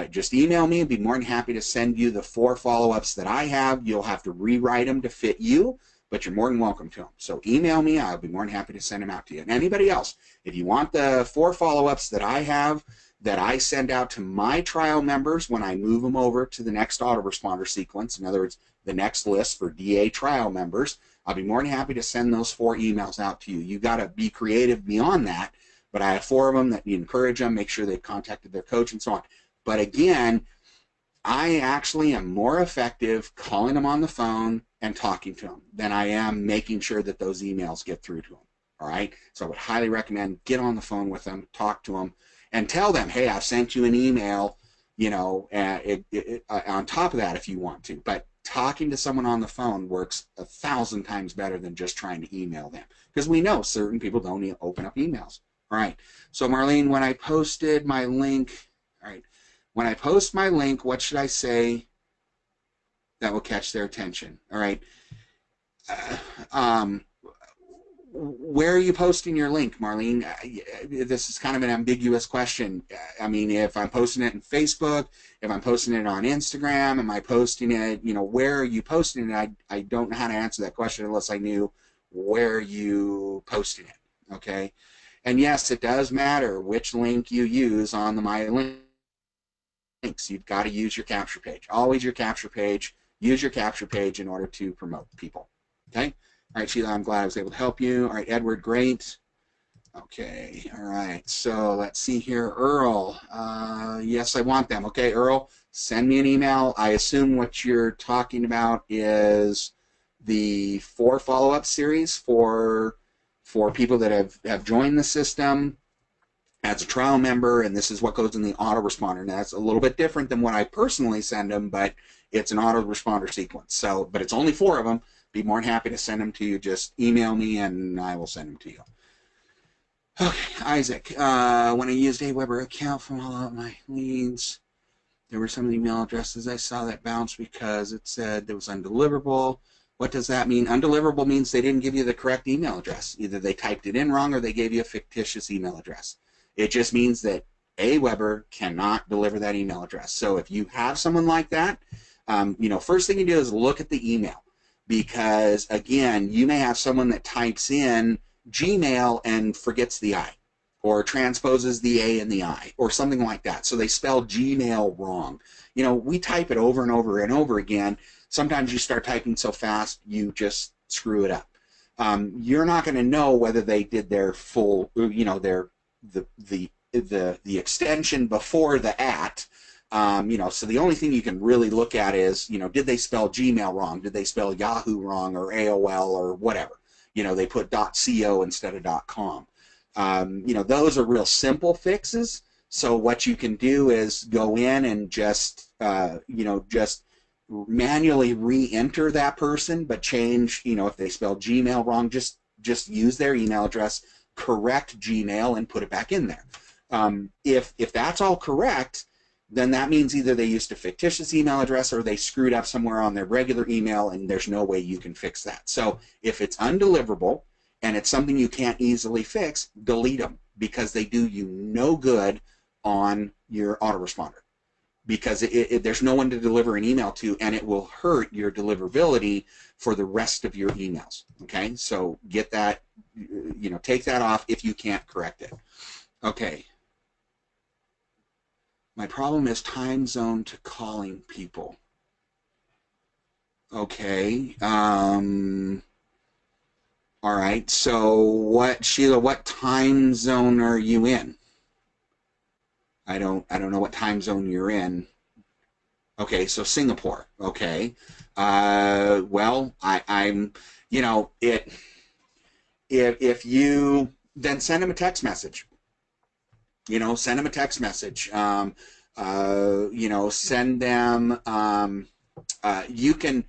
Just email me. I'd be more than happy to send you the 4 follow-ups that I have. You'll have to rewrite them to fit you, but you're more than welcome to them. So email me. I'll be more than happy to send them out to you. And anybody else, if you want the 4 follow-ups that I have, that I send out to my trial members when I move them over to the next autoresponder sequence, in other words, the next list for DA trial members, I'll be more than happy to send those 4 emails out to you. You got to be creative beyond that, but I have 4 of them that you encourage them, make sure they've contacted their coach and so on. But again, I actually am more effective calling them on the phone and talking to them than I am making sure that those emails get through to them. All right? So I would highly recommend get on the phone with them, talk to them, and tell them, hey, I've sent you an email, on top of that if you want to. But talking to someone on the phone works 1,000 times better than just trying to email them, because we know certain people don't open up emails. All right. So Marlene, when I posted my link, all right, when I post my link, what should I say that will catch their attention. All right. Um, where are you posting your link, Marlene? This is kind of an ambiguous question. I mean, if I'm posting it in Facebook, if I'm posting it on Instagram, am I posting it, where are you posting it? I don't know how to answer that question unless I knew where you posting it, okay? And yes, it does matter which link you use on the My Links. You've got to use your capture page. Always your capture page. Use your capture page in order to promote people, okay? All right, Sheila, I'm glad I was able to help you. All right, Edward, great. Okay, all right, so let's see here. Earl, yes, I want them. Okay, Earl, send me an email. I assume what you're talking about is the 4 follow-up series for people that have joined the system as a trial member, and this is what goes in the autoresponder. Now, that's a little bit different than what I personally send them, but it's an autoresponder sequence. So, but it's only 4 of them. Be more than happy to send them to you. Just email me and I will send them to you. Okay, Isaac. When I used a Weber account from all of my leads, there were some email addresses I saw that bounced because it said it was undeliverable. What does that mean? Undeliverable means they didn't give you the correct email address. Either they typed it in wrong or they gave you a fictitious email address. It just means that Weber cannot deliver that email address. So if you have someone like that, first thing you do is look at the email. Because, again, you may have someone that types in Gmail and forgets the I, or transposes the A and the I, or something like that. So they spell Gmail wrong. We type it over and over and over again. Sometimes you start typing so fast, you just screw it up. You're not going to know whether they did their full, the extension before the at. So the only thing you can really look at is, did they spell Gmail wrong? Did they spell Yahoo wrong, or AOL, or whatever? They put .co instead of .com. Those are real simple fixes. So what you can do is go in and just manually re-enter that person, but change, if they spell Gmail wrong, just use their email address, correct Gmail, and put it back in there. If that's all correct, then that means either they used a fictitious email address or they screwed up somewhere on their regular email, and there's no way you can fix that. So if it's undeliverable and it's something you can't easily fix, delete them, because they do you no good on your autoresponder, because there's no one to deliver an email to, and it will hurt your deliverability for the rest of your emails. Okay, so get that, take that off if you can't correct it. Okay. My problem is time zone to calling people. Okay. All right. So Sheila, what time zone are you in? I don't know what time zone you're in. Okay, so Singapore. Okay. Well, I'm, if you then send them a text message. Send them a text message. Send them, you can,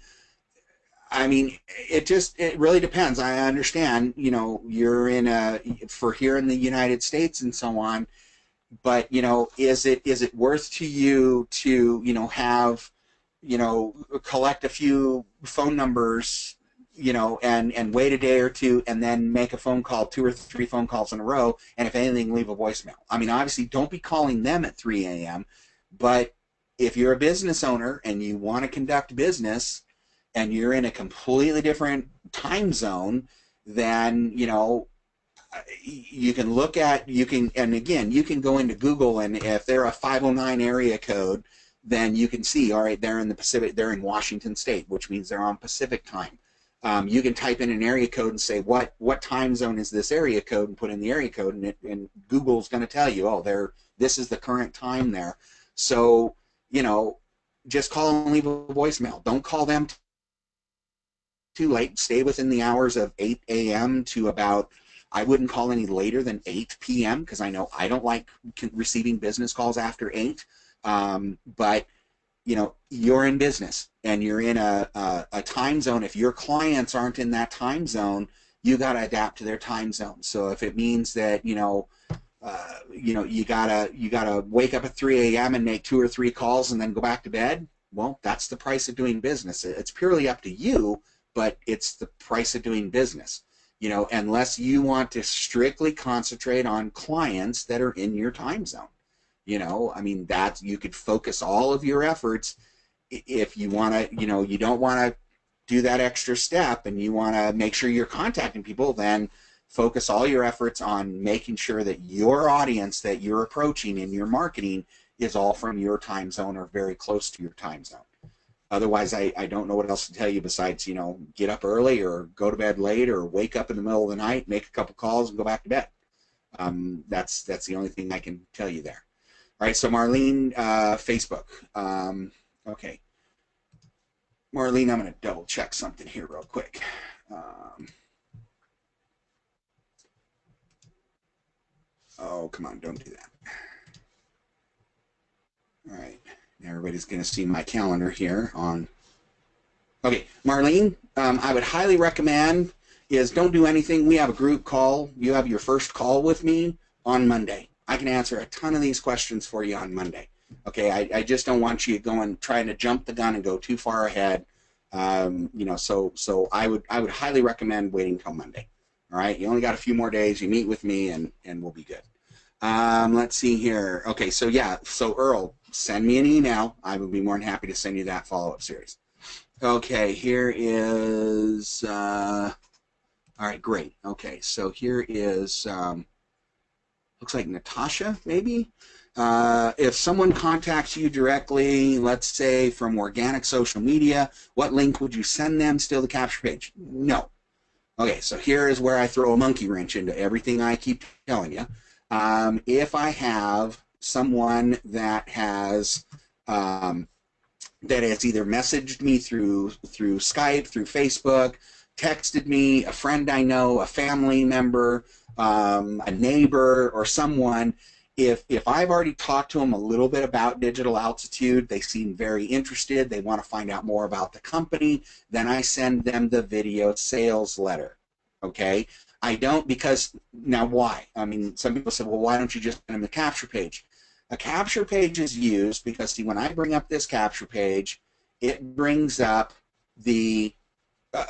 it really depends. I understand, you're for here in the United States and so on, but, is it worth to you to, have, collect a few phone numbers, and wait a day or two, and then make a phone call, 2 or 3 phone calls in a row, and if anything, leave a voicemail. Obviously, don't be calling them at 3 a.m., but if you're a business owner and you want to conduct business and you're in a completely different time zone, then, you can look at, and again, you can go into Google, and if they're a 509 area code, then you can see, all right, they're in the Pacific, they're in Washington State, which means they're on Pacific time. You can type in an area code and say, what time zone is this area code, and put in the area code, and Google's going to tell you, oh, this is the current time there. So, just call and leave a voicemail. Don't call them too late. Stay within the hours of 8 a.m. to about, I wouldn't call any later than 8 p.m. because I know I don't like receiving business calls after 8. But you're in business and you're in a time zone. If your clients aren't in that time zone, you got to adapt to their time zone. So if it means that you gotta wake up at 3 a.m. and make 2 or 3 calls and then go back to bed, Well, that's the price of doing business. It's purely up to you, but it's the price of doing business. You know, unless you want to strictly concentrate on clients that are in your time zone. You know, I mean, that you could focus all of your efforts if you want to, you know, you don't want to do that extra step and you want to make sure you're contacting people, then focus all your efforts on making sure that your audience that you're approaching in your marketing is all from your time zone or very close to your time zone. Otherwise, I don't know what else to tell you besides, you know, get up early or go to bed late or wake up in the middle of the night, make a couple calls and go back to bed. That's the only thing I can tell you there. All right, so Marlene, Facebook. Okay. Marlene, I'm going to double check something here real quick. Oh, come on, don't do that. All right, everybody's going to see my calendar here on. Okay, Marlene, I would highly recommend is don't do anything. We have a group call. You have your first call with me on Monday. I can answer a ton of these questions for you on Monday. Okay, I just don't want you going trying to jump the gun and go too far ahead. You know, so I would highly recommend waiting until Monday. All right, you only got a few more days. You meet with me, and we'll be good. Let's see here. Okay, so yeah, so Earl, send me an email. I would be more than happy to send you that follow-up series. Okay, here is. All right, great. Okay, so here is. Looks like Natasha, maybe. If someone contacts you directly, let's say from organic social media, what link would you send them? Still the capture page? No. Okay, so here is where I throw a monkey wrench into everything I keep telling you. If I have someone that has either messaged me through Skype, through Facebook, texted me, a friend I know, a family member, a neighbor, or someone, if I've already talked to them a little bit about Digital Altitude, they seem very interested, they want to find out more about the company, then I send them the video sales letter. Okay? I don't, because, now why? I mean, some people say, well, why don't you just send them the capture page? A capture page is used because, see, when I bring up this capture page, it brings up a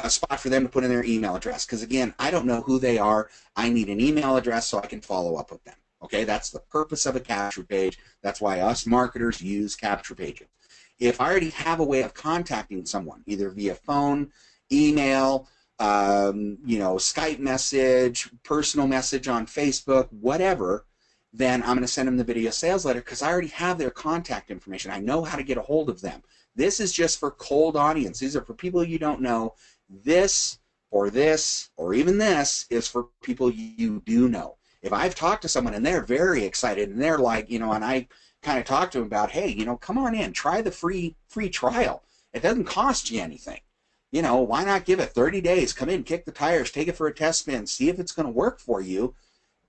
spot for them to put in their email address. Because, again, I don't know who they are. I need an email address so I can follow up with them. Okay, that's the purpose of a capture page. That's why us marketers use capture pages. If I already have a way of contacting someone, either via phone, email, you know, Skype message, personal message on Facebook, whatever, then I'm going to send them the video sales letter because I already have their contact information. I know how to get a hold of them. This is just for cold audience. These are for people you don't know. This, or even this is for people you do know. If I've talked to someone and they're very excited and they're like, you know, and I kind of talk to them about, hey, you know, come on in, try the free trial. It doesn't cost you anything. You know, why not give it 30 days? Come in, kick the tires, take it for a test spin, see if it's going to work for you,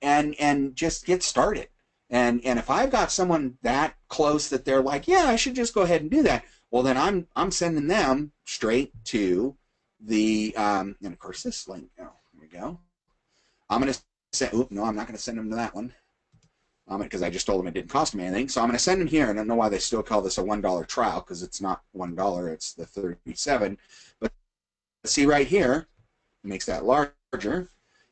and just get started. And if I've got someone that close that they're like, yeah, I should just go ahead and do that, well, then I'm sending them straight to the and of course this link. Oh, here we go. I'm going to send. Oop, no, I'm not going to send them to that one because I just told them it didn't cost me anything. So I'm going to send them here. I don't know why they still call this a $1 trial because it's not $1. It's the 37. But see right here, it makes that larger.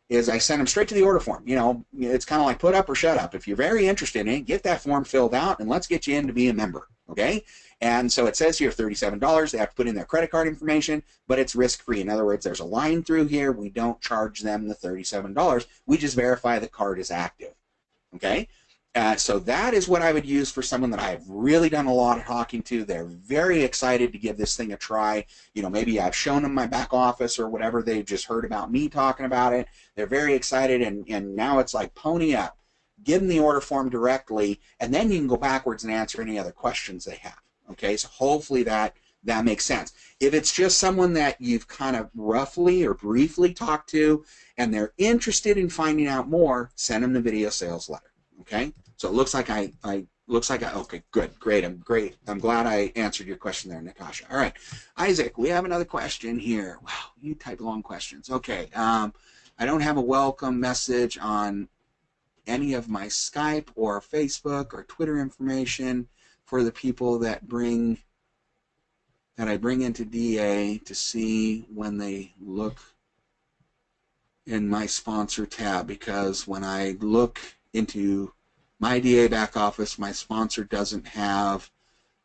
Is I send them straight to the order form. You know, it's kind of like put up or shut up. If you're very interested in it, get that form filled out and let's get you in to be a member, okay? And so it says here $37. They have to put in their credit card information, but it's risk-free. In other words, there's a line through here. We don't charge them the $37. We just verify the card is active, okay? So that is what I would use for someone that I've really done a lot of talking to. They're very excited to give this thing a try. You know, maybe I've shown them my back office or whatever. They've just heard about me talking about it. They're very excited, and now it's like pony up. Give them the order form directly, and then you can go backwards and answer any other questions they have. Okay, so hopefully that makes sense. If it's just someone that you've kind of roughly or briefly talked to, and they're interested in finding out more, send them the video sales letter. Okay. So it looks like okay, good, great. I'm glad I answered your question there, Natasha. All right, Isaac, we have another question here. Wow, you type long questions. Okay, I don't have a welcome message on any of my Skype or Facebook or Twitter information for the people that bring that I bring into DA to see when they look in my sponsor tab, because when I look into my DA back office, my sponsor doesn't have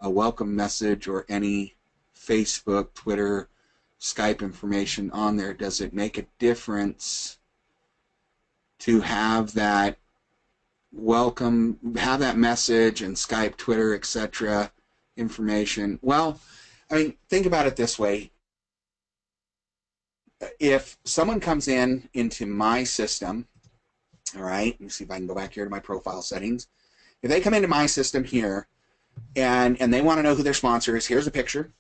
a welcome message or any Facebook, Twitter, Skype information on there. Does it make a difference to have that welcome, have that message and Skype, Twitter, etc. information? Well, I mean, think about it this way. If someone comes into my system, all right, let me see if I can go back here to my profile settings. If they come into my system here and they want to know who their sponsor is, here's a picture.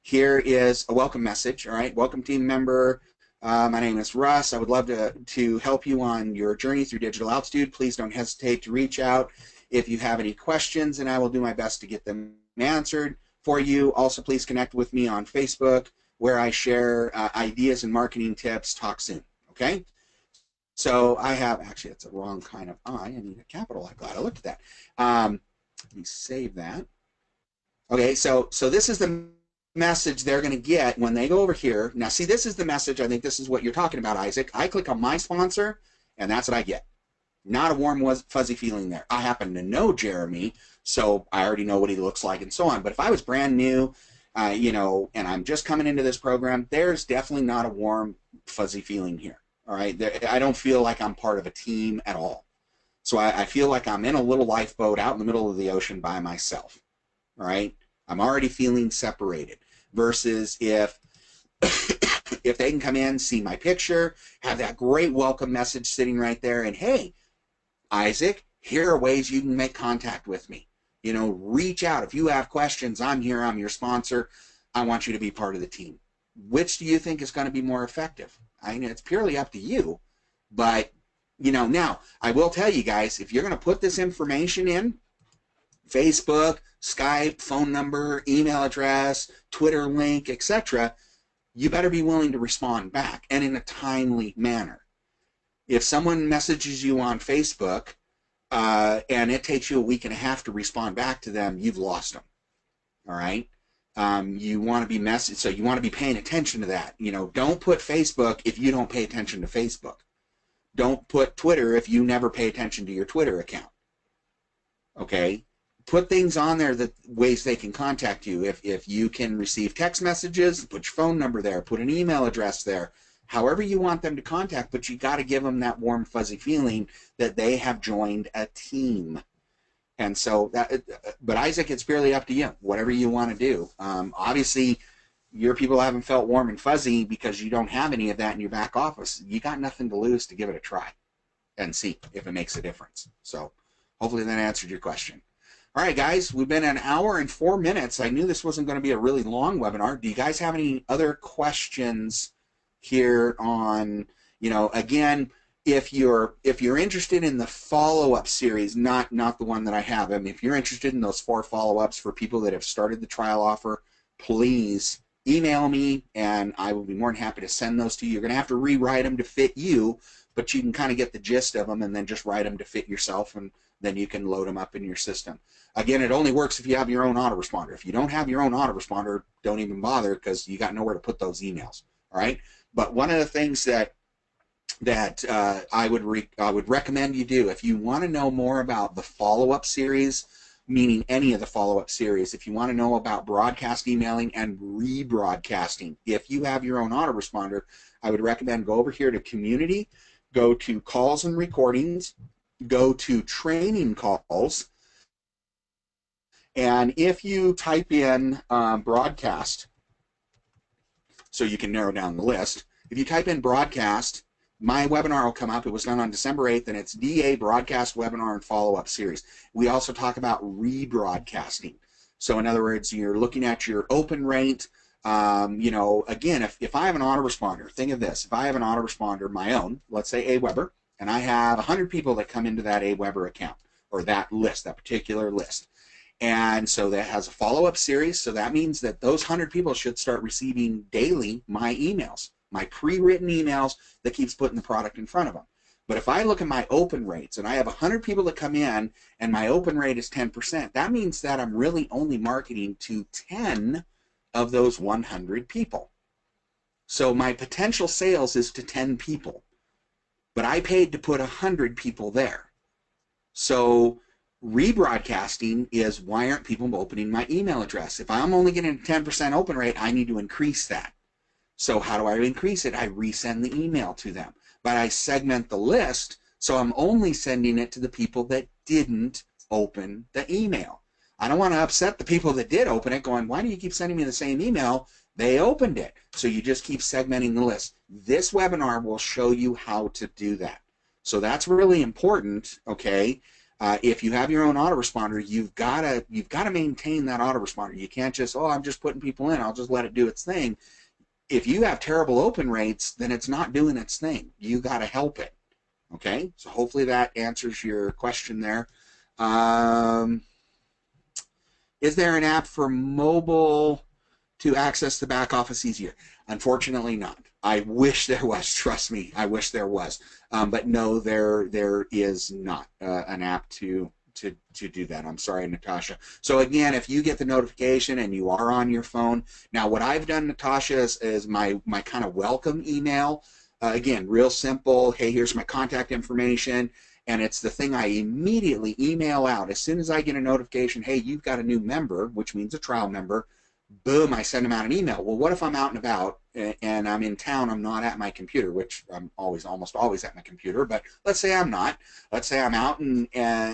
Here is a welcome message, all right? Welcome team member. My name is Russ. I would love to help you on your journey through digital altitude. Please don't hesitate to reach out if you have any questions, and I will do my best to get them answered for you. Also, please connect with me on Facebook, where I share ideas and marketing tips. Talk soon, okay? So I have, actually, it's a wrong kind of I. I need a capital. I'm glad I looked at that. Let me save that. Okay, so this is the message they're going to get when they go over here. Now, see, this is the message. I think this is what you're talking about, Isaac. I click on my sponsor, and that's what I get. Not a warm, fuzzy feeling there. I happen to know Jeremy, so I already know what he looks like and so on. But if I was brand new, you know, and I'm just coming into this program, there's definitely not a warm, fuzzy feeling here. All right, I don't feel like I'm part of a team at all. So I feel like I'm in a little lifeboat out in the middle of the ocean by myself. All right, I'm already feeling separated. Versus if if they can come in, see my picture, have that great welcome message sitting right there, and hey, Isaac, here are ways you can make contact with me. You know, reach out. If you have questions, I'm here. I'm your sponsor. I want you to be part of the team. Which do you think is going to be more effective? I mean, it's purely up to you. But, you know, now, I will tell you guys, if you're going to put this information in, Facebook, Skype, phone number, email address, Twitter link, etc., you better be willing to respond back, and in a timely manner. If someone messages you on Facebook and it takes you a week and a half to respond back to them, you've lost them. All right? You want to be so you want to be paying attention to that. You know, don't put Facebook if you don't pay attention to Facebook. Don't put Twitter if you never pay attention to your Twitter account. Okay? Put things on there, that ways they can contact you. If you can receive text messages, put your phone number there, put an email address there, however you want them to contact, but you got to give them that warm, fuzzy feeling that they have joined a team. And so, but Isaac, it's purely up to you, whatever you want to do. Obviously, your people haven't felt warm and fuzzy because you don't have any of that in your back office. You got nothing to lose to give it a try and see if it makes a difference. So hopefully that answered your question. All right, guys, we've been an hour and 4 minutes. I knew this wasn't going to be a really long webinar. Do you guys have any other questions here on, you know, again, if you're interested in the follow-up series, not the one that I have, I mean, if you're interested in those 4 follow-ups for people that have started the trial offer, please email me, and I will be more than happy to send those to you. You're going to have to rewrite them to fit you, but you can kind of get the gist of them and then just write them to fit yourself, and then you can load them up in your system. Again, it only works if you have your own autoresponder. If you don't have your own autoresponder, don't even bother, because you got nowhere to put those emails. All right. But one of the things that I would recommend you do, if you want to know more about the follow-up series, meaning any of the follow-up series, if you want to know about broadcast emailing and rebroadcasting, if you have your own autoresponder, I would recommend go over here to Community, go to Calls and Recordings, go to Training Calls, and if you type in broadcast, so you can narrow down the list, if you type in broadcast, my webinar will come up. It was done on December 8th, and it's DA Broadcast Webinar and Follow-Up Series. We also talk about rebroadcasting. So in other words, you're looking at your open rate. You know, again, if I have an autoresponder, think of this. If I have an autoresponder, my own, let's say Aweber, and I have 100 people that come into that Aweber account, or that list, that particular list. And so that has a follow-up series, so that means that those 100 people should start receiving daily my emails, my pre-written emails that keeps putting the product in front of them. But if I look at my open rates, and I have 100 people that come in, and my open rate is 10%, that means that I'm really only marketing to 10 of those 100 people. So my potential sales is to 10 people, but I paid to put 100 people there. So rebroadcasting is, why aren't people opening my email address? If I'm only getting a 10% open rate, I need to increase that. So how do I increase it? I resend the email to them, but I segment the list, so I'm only sending it to the people that didn't open the email. I don't want to upset the people that did open it going, why do you keep sending me the same email? They opened it. So you just keep segmenting the list. This webinar will show you how to do that. So that's really important, okay? If you have your own autoresponder, you've got to maintain that autoresponder. You can't just, oh, I'm just putting people in, I'll just let it do its thing. If you have terrible open rates, then it's not doing its thing. You got to help it. Okay, so hopefully that answers your question there. Is there an app for mobile to access the back office easier? Unfortunately not. I wish there was, trust me, I wish there was. But no, there is not an app to do that. I'm sorry, Natasha. So again, if you get the notification and you are on your phone, now what I've done, Natasha, is my kind of welcome email. Again, real simple. Hey, here's my contact information. And it's the thing I immediately email out. As soon as I get a notification, hey, you've got a new member, which means a trial member, boom, I send them out an email. Well, what if I'm out and about and I'm in town, I'm not at my computer, which I'm almost always at my computer, but let's say I'm not. Let's say I'm out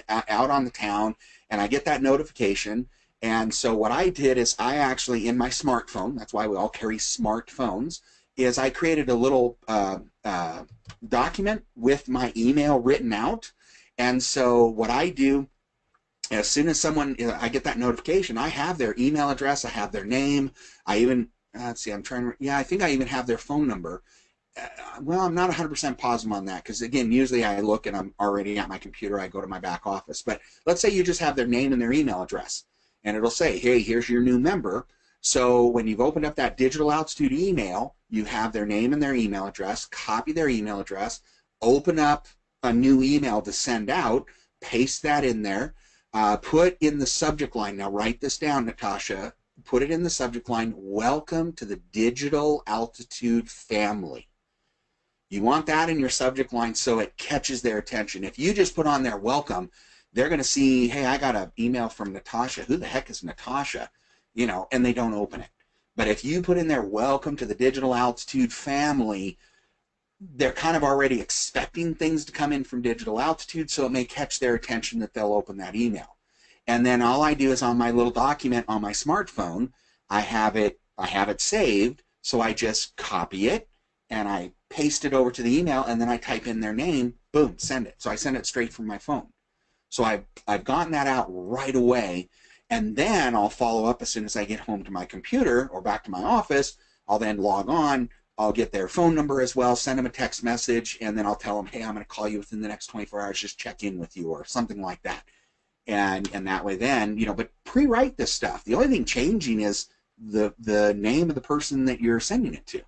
out on the town and I get that notification. And so what I did is I actually, in my smartphone, that's why we all carry smartphones, is I created a little document with my email written out. And so what I do, as soon as I get that notification, I have their email address, I have their name, I even, let's see, I think I even have their phone number. Well, I'm not 100% positive on that, because again, usually I look and I'm already at my computer, I go to my back office. But let's say you just have their name and their email address, and it'll say, hey, here's your new member. So when you've opened up that Digital Altitude email, you have their name and their email address, copy their email address, open up a new email to send out, paste that in there, put in the subject line, now write this down, Natasha, put it in the subject line, welcome to the Digital Altitude family. You want that in your subject line so it catches their attention. If you just put on there welcome, they're going to see, hey, I got an email from Natasha. Who the heck is Natasha? You know, and they don't open it. But if you put in there, welcome to the Digital Altitude family, they're kind of already expecting things to come in from Digital Altitude, so it may catch their attention that they'll open that email. And then all I do is on my little document on my smartphone, I have it saved, so I just copy it and I paste it over to the email, and then I type in their name, boom, send it. So I send it straight from my phone. So I've gotten that out right away. And then I'll follow up as soon as I get home to my computer or back to my office. I'll then log on. I'll get their phone number as well, send them a text message, and then I'll tell them, hey, I'm going to call you within the next 24 hours, just check in with you or something like that. And that way then, you know, but pre-write this stuff. The only thing changing is the name of the person that you're sending it to.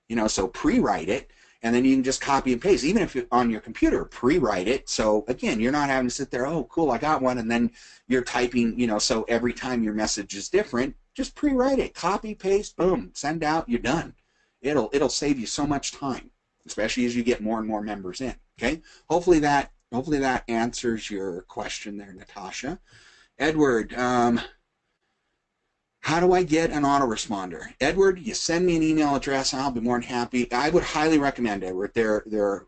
You know, so pre-write it, and then you can just copy and paste. Even if you're on your computer, pre-write it. So again, you're not having to sit there, oh, cool, I got one, and then you're typing, you know, so every time your message is different, just pre-write it, copy, paste, boom, send out, you're done. It'll save you so much time, especially as you get more and more members in. Okay, hopefully that answers your question there, Natasha. Edward, how do I get an autoresponder? Edward, you send me an email address and I'll be more than happy. I would highly recommend, Edward. There are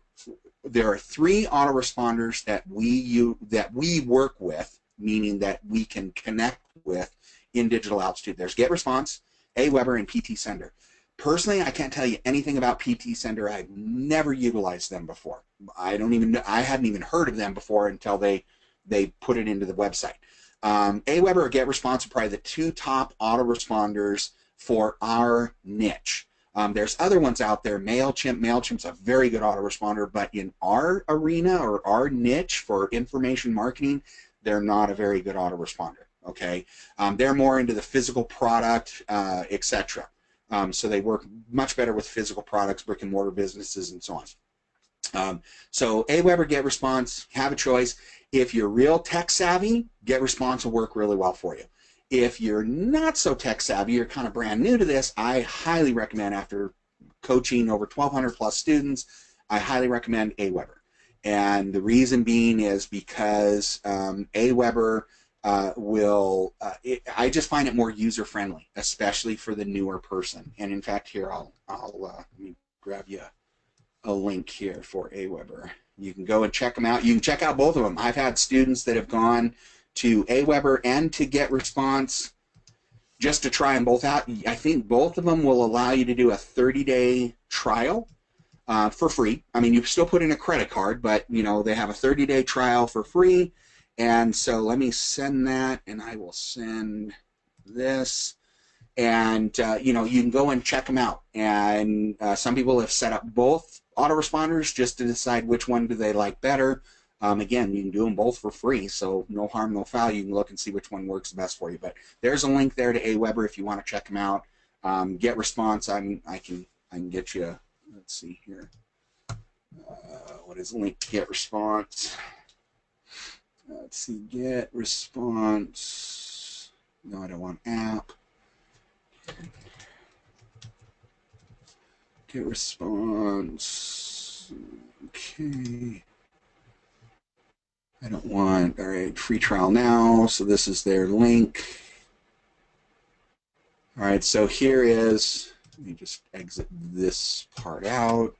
3 autoresponders that we work with, meaning that we can connect with in Digital Altitude. There's GetResponse, Aweber, and PT Sender. Personally, I can't tell you anything about PT Sender. I've never utilized them before. I hadn't even heard of them before until they put it into the website. Aweber or GetResponse are probably the 2 top autoresponders for our niche. There's other ones out there. MailChimp's a very good autoresponder, but in our arena or our niche for information marketing, they're not a very good autoresponder. Okay, they're more into the physical product, etc. So they work much better with physical products, brick and mortar businesses, and so on. So Aweber, GetResponse, have a choice. If you're real tech savvy, GetResponse will work really well for you. If you're not so tech savvy, you're kind of brand new to this, I highly recommend, after coaching over 1,200 plus students, I highly recommend Aweber. And the reason being is because Aweber I just find it more user friendly, especially for the newer person. And in fact, here let me grab you a link here for Aweber. You can go and check them out. You can check out both of them. I've had students that have gone to Aweber and to GetResponse just to try them both out. I think both of them will allow you to do a 30-day trial for free. I mean, you still put in a credit card, but you know they have a 30-day trial for free. And so let me send that, and I will send this. And you know, you can go and check them out. And some people have set up both autoresponders just to decide which one do they like better. Again, you can do them both for free, so no harm, no foul. You can look and see which one works best for you. But there's a link there to Aweber if you want to check them out. GetResponse, I can get you. Let's see here. What is the link to GetResponse? Let's see, GetResponse. No, I don't want app. GetResponse. Okay. I don't want, all right, free trial now. So this is their link. All right, so here is, let me just exit this part out.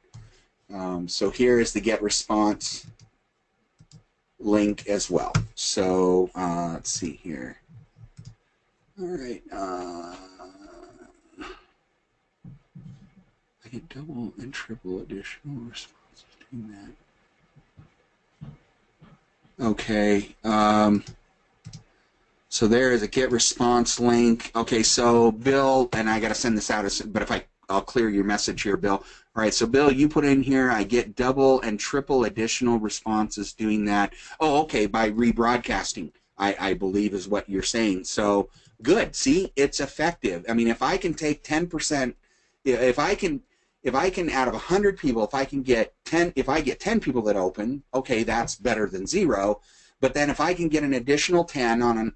So here is the GetResponse link as well. So let's see here. All right. I get double and triple additional responses doing that. Okay. So there is a GetResponse link. Okay, so Bill, and I got to send this out, but I'll clear your message here, Bill. All right, so Bill, you put in here, I get double and triple additional responses doing that. Oh, okay, by rebroadcasting, I believe is what you're saying. So good. See, it's effective. I mean, if I can take 10%, if I can out of 100 people, if I get 10 people that open, okay, that's better than 0. But then if I can get an additional 10 on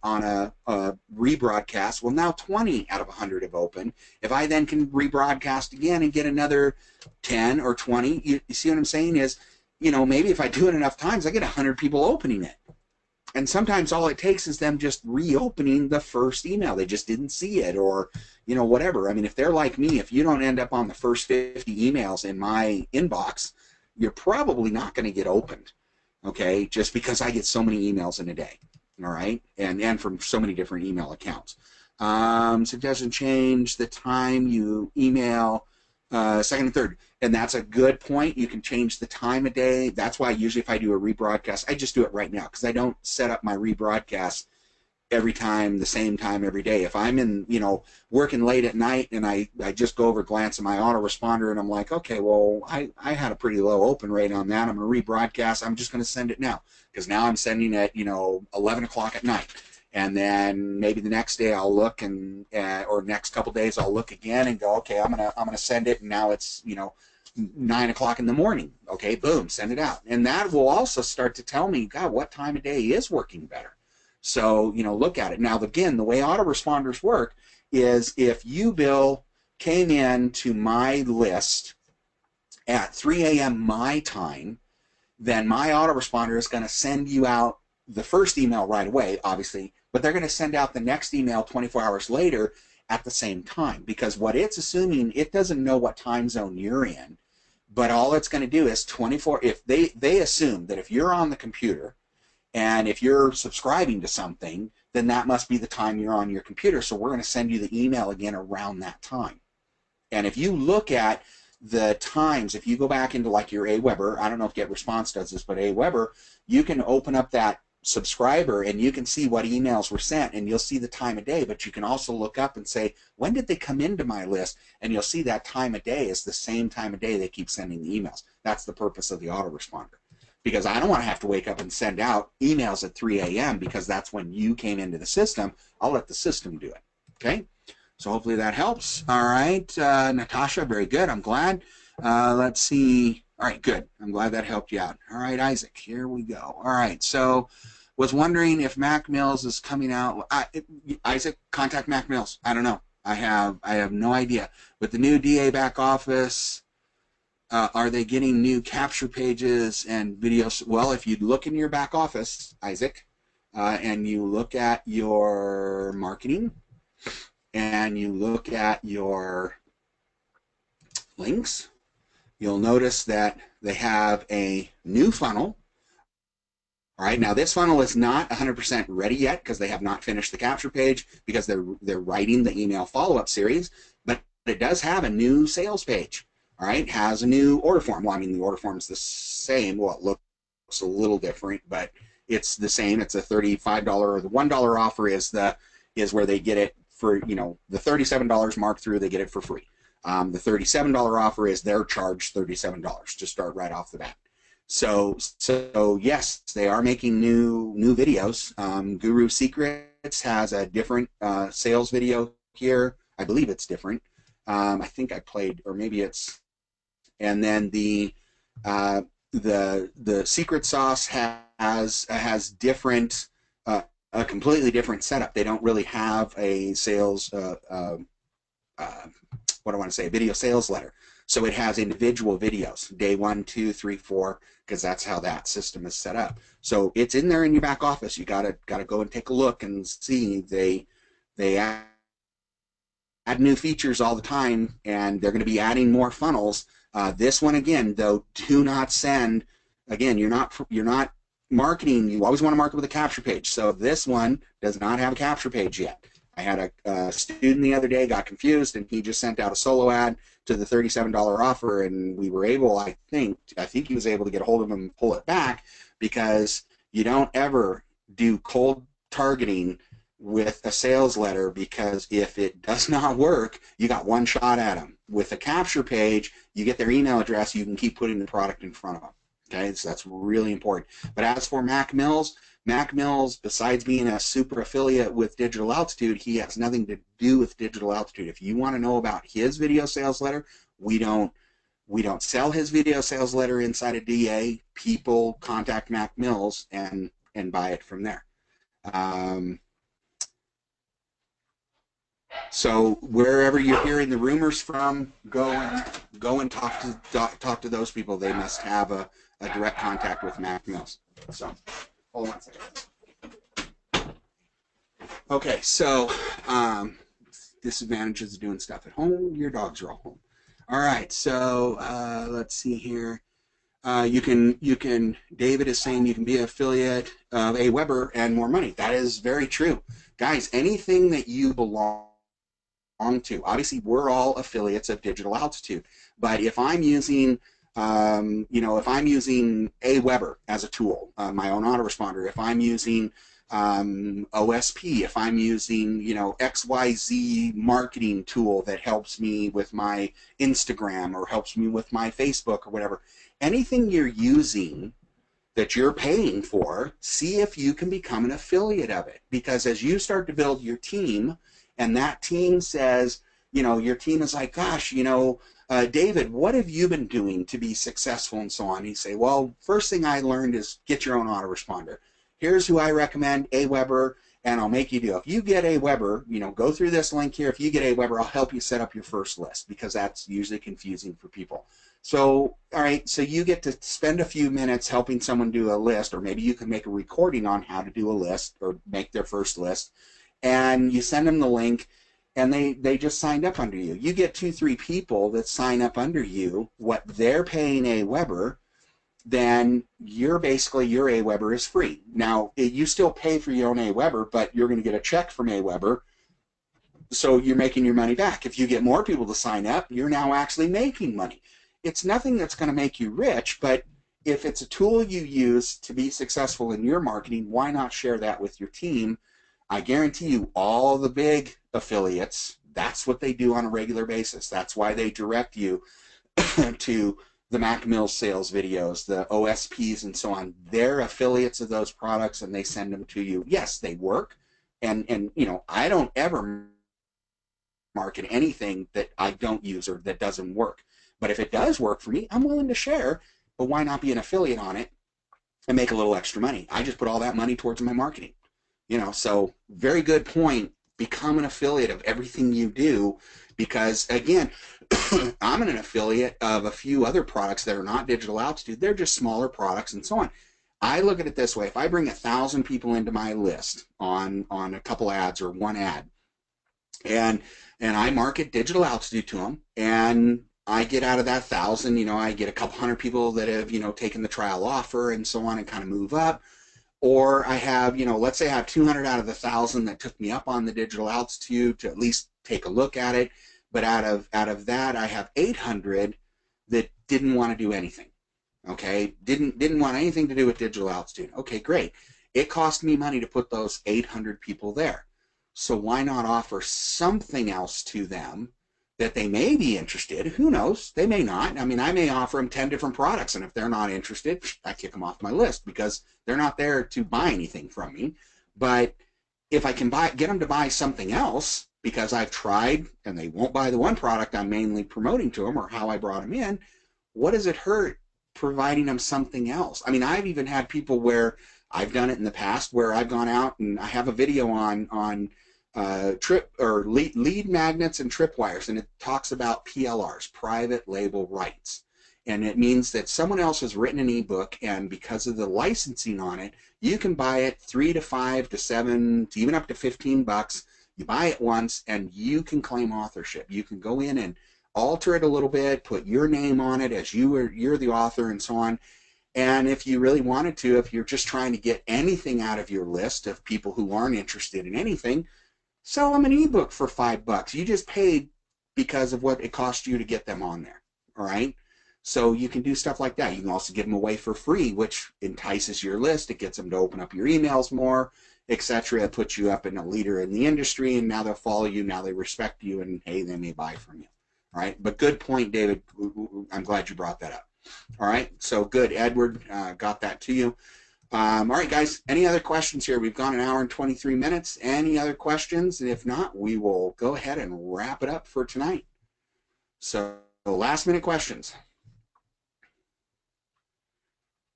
a rebroadcast, well, now 20 out of 100 have opened. If I then can rebroadcast again and get another 10 or 20, you see what I'm saying is, you know, maybe if I do it enough times, I get 100 people opening it. And sometimes all it takes is them just reopening the first email. They just didn't see it, or, you know, whatever. I mean, if they're like me, if you don't end up on the first 50 emails in my inbox, you're probably not going to get opened. Okay, just because I get so many emails in a day, all right, and from so many different email accounts. Suggestion: change the time you email, second and third, and that's a good point. You can change the time of day. That's why usually if I do a rebroadcast, I just do it right now because I don't set up my rebroadcast every time, the same time every day. If I'm in, you know, working late at night and I just go over, glance at my autoresponder and I'm like, okay, well, I had a pretty low open rate on that. I'm going to rebroadcast. I'm just going to send it now because now I'm sending it, you know, 11 o'clock at night. And then maybe the next day I'll look and, or next couple days I'll look again and go, okay, I'm gonna send it, and now it's, you know, 9 o'clock in the morning. Okay, boom, send it out. And that will also start to tell me, God, what time of day is working better. So, you know, look at it. Now, again, the way autoresponders work is if you, Bill, came in to my list at 3 a.m. my time, then my autoresponder is going to send you out the first email right away, obviously, but they're going to send out the next email 24 hours later at the same time, because what it's assuming, it doesn't know what time zone you're in, but all it's going to do is 24, if they assume that if you're on the computer, and if you're subscribing to something, then that must be the time you're on your computer. So we're going to send you the email again around that time. And if you look at the times, if you go back into like your Aweber, I don't know if GetResponse does this, but Aweber, you can open up that subscriber and you can see what emails were sent, and you'll see the time of day. But you can also look up and say, when did they come into my list? And you'll see that time of day is the same time of day they keep sending the emails. That's the purpose of the autoresponder. Because I don't want to have to wake up and send out emails at 3 a.m. because that's when you came into the system. I'll let the system do it. Okay? So hopefully that helps. All right. Natasha, very good. I'm glad. Let's see. All right, good. I'm glad that helped you out. All right, Isaac, here we go. All right. So Was wondering if Mac Mills is coming out. Isaac, contact Mac Mills. I don't know. I have no idea. With the new DA back office, are they getting new capture pages and videos? Well, if you look in your back office, Isaac, and you look at your marketing and you look at your links, you'll notice that they have a new funnel. All right, now this funnel is not 100% ready yet because they have not finished the capture page because they're writing the email follow-up series, but it does have a new sales page. All right, has a new order form. Well, I mean, the order form is the same. Well, it looks a little different, but it's the same. It's a $35 or the $1 offer is where they get it for, you know, the $37 mark through, they get it for free. The $37 offer is their charge $37 to start right off the bat. So yes, they are making new videos. Guru Secrets has a different sales video here. I believe it's different. I think I played, or maybe it's. And then the secret sauce has different, a completely different setup. They don't really have a sales, what do I want to say, a video sales letter. So it has individual videos, day 1, 2, 3, 4, because that's how that system is set up. So it's in there in your back office. You gotta go and take a look and see. They add new features all the time, and they're going to be adding more funnels. This one again, though, do not send. Again, you're not marketing. You always want to market with a capture page. So this one does not have a capture page yet. I had a student the other day got confused, and he just sent out a solo ad to the $37 offer, and we were able, I think he was able to get a hold of him and pull it back, because you don't ever do cold targeting with a sales letter, because if it does not work, you got one shot at them. With a capture page, you get their email address, you can keep putting the product in front of them. Okay, so that's really important. But as for Mac Mills, besides being a super affiliate with Digital Altitude, he has nothing to do with Digital Altitude. If you want to know about his video sales letter, we don't sell his video sales letter inside of DA. People contact Mac Mills and buy it from there. So wherever you're hearing the rumors from, go and talk to those people. They must have a direct contact with Mac Mills. So hold on a second. Okay, so disadvantages of doing stuff at home. Your dogs are all home. All right, so let's see here. You can. David is saying you can be an affiliate of AWeber and more money. That is very true, guys. Anything that you belong to. Obviously, we're all affiliates of Digital Altitude, but if I'm using, if I'm using AWeber as a tool, my own autoresponder, if I'm using OSP, if I'm using, XYZ marketing tool that helps me with my Instagram or helps me with my Facebook or whatever, anything you're using that you're paying for, see if you can become an affiliate of it. Because as you start to build your team, and that team says, your team is like, gosh, David, what have you been doing to be successful and so on? You say, well, first thing I learned is get your own autoresponder. Here's who I recommend, AWeber, and I'll make you do. If you get AWeber, go through this link here. If you get AWeber, I'll help you set up your first list, because that's usually confusing for people. So, all right, so you get to spend a few minutes helping someone do a list, or maybe you can make a recording on how to do a list or make their first list. And you send them the link, and they just signed up under you. You get 2-3 people that sign up under you, what they're paying AWeber, then your AWeber is free. Now, you still pay for your own AWeber, but you're going to get a check from AWeber, so you're making your money back. If you get more people to sign up, you're now actually making money. It's nothing that's going to make you rich, but if it's a tool you use to be successful in your marketing, why not share that with your team? I guarantee you, all the big affiliates, that's what they do on a regular basis. That's why they direct you to the Mac Mills sales videos, the OSPs and so on. They're affiliates of those products, and they send them to you. Yes, they work, and I don't ever market anything that I don't use or that doesn't work. But if it does work for me, I'm willing to share. But why not be an affiliate on it and make a little extra money. I just put all that money towards my marketing. You know, so very good point. Become an affiliate of everything you do, because again, I'm an affiliate of a few other products that are not digital altitude. They're just smaller products and so on. I look at it this way: if I bring 1,000 people into my list on a couple ads or one ad, and I market digital altitude to them, and I get out of that 1,000, you know, I get a couple hundred people that have, you know, taken the trial offer and so on and kind of move up. Or I have, you know, let's say I have 200 out of the 1,000 that took me up on the digital altitude to at least take a look at it. But out of that, I have 800 that didn't want to do anything. Okay, didn't want anything to do with digital altitude. Okay, great. It cost me money to put those 800 people there. So why not offer something else to them that they may be interested? Who knows? They may not. I mean, I may offer them 10 different products, and if they're not interested, I kick them off my list because they're not there to buy anything from me. But if I can get them to buy something else because I've tried and they won't buy the one product I'm mainly promoting to them or how I brought them in, what does it hurt providing them something else? I mean, I've even had people where I've done it in the past where I've gone out and I have a video on trip or lead magnets and tripwires, and it talks about PLRs, private label rights. And it means that someone else has written an ebook, and because of the licensing on it, you can buy it $3 to $5 to $7 to even up to $15. You buy it once and you can claim authorship. You can go in and alter it a little bit, put your name on it as you're the author and so on. And if you really wanted to, if you're just trying to get anything out of your list of people who aren't interested in anything, sell them an ebook for $5. You just paid because of what it cost you to get them on there. All right. So you can do stuff like that. You can also give them away for free, which entices your list. It gets them to open up your emails more, etc. It puts you up in a leader in the industry, and now they'll follow you. Now they respect you, and hey, they may buy from you. All right. But good point, David. I'm glad you brought that up. All right. So good. Edward got that to you. All right, guys, any other questions here? We've gone 1 hour and 23 minutes. Any other questions? And if not, we will go ahead and wrap it up for tonight. So last minute questions.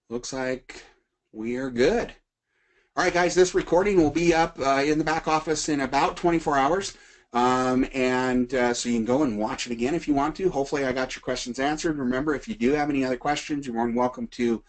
Looks like we are good. All right, guys, this recording will be up in the back office in about 24 hours. So you can go and watch it again if you want to. Hopefully I got your questions answered. Remember, if you do have any other questions, you're more than welcome to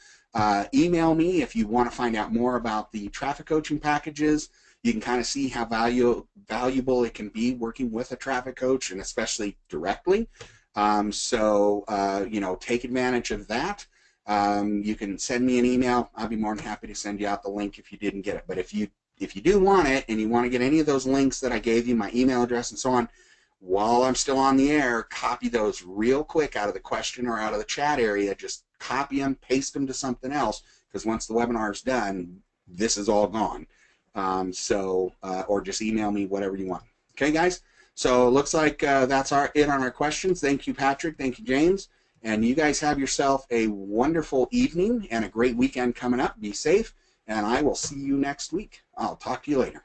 email me if you want to find out more about the traffic coaching packages. You can kind of see how valuable it can be working with a traffic coach, and especially directly. You know, take advantage of that. You can send me an email. I'll be more than happy to send you out the link if you didn't get it. But if you do want it and you want to get any of those links that I gave you, my email address and so on, while I'm still on the air, copy those real quick out of the question or out of the chat area. Just copy them, paste them to something else, because once the webinar is done, this is all gone. Or just email me, whatever you want. Okay, guys? So it looks like that's it on our questions. Thank you, Patrick. Thank you, James. And you guys have yourself a wonderful evening and a great weekend coming up. Be safe, and I will see you next week. I'll talk to you later.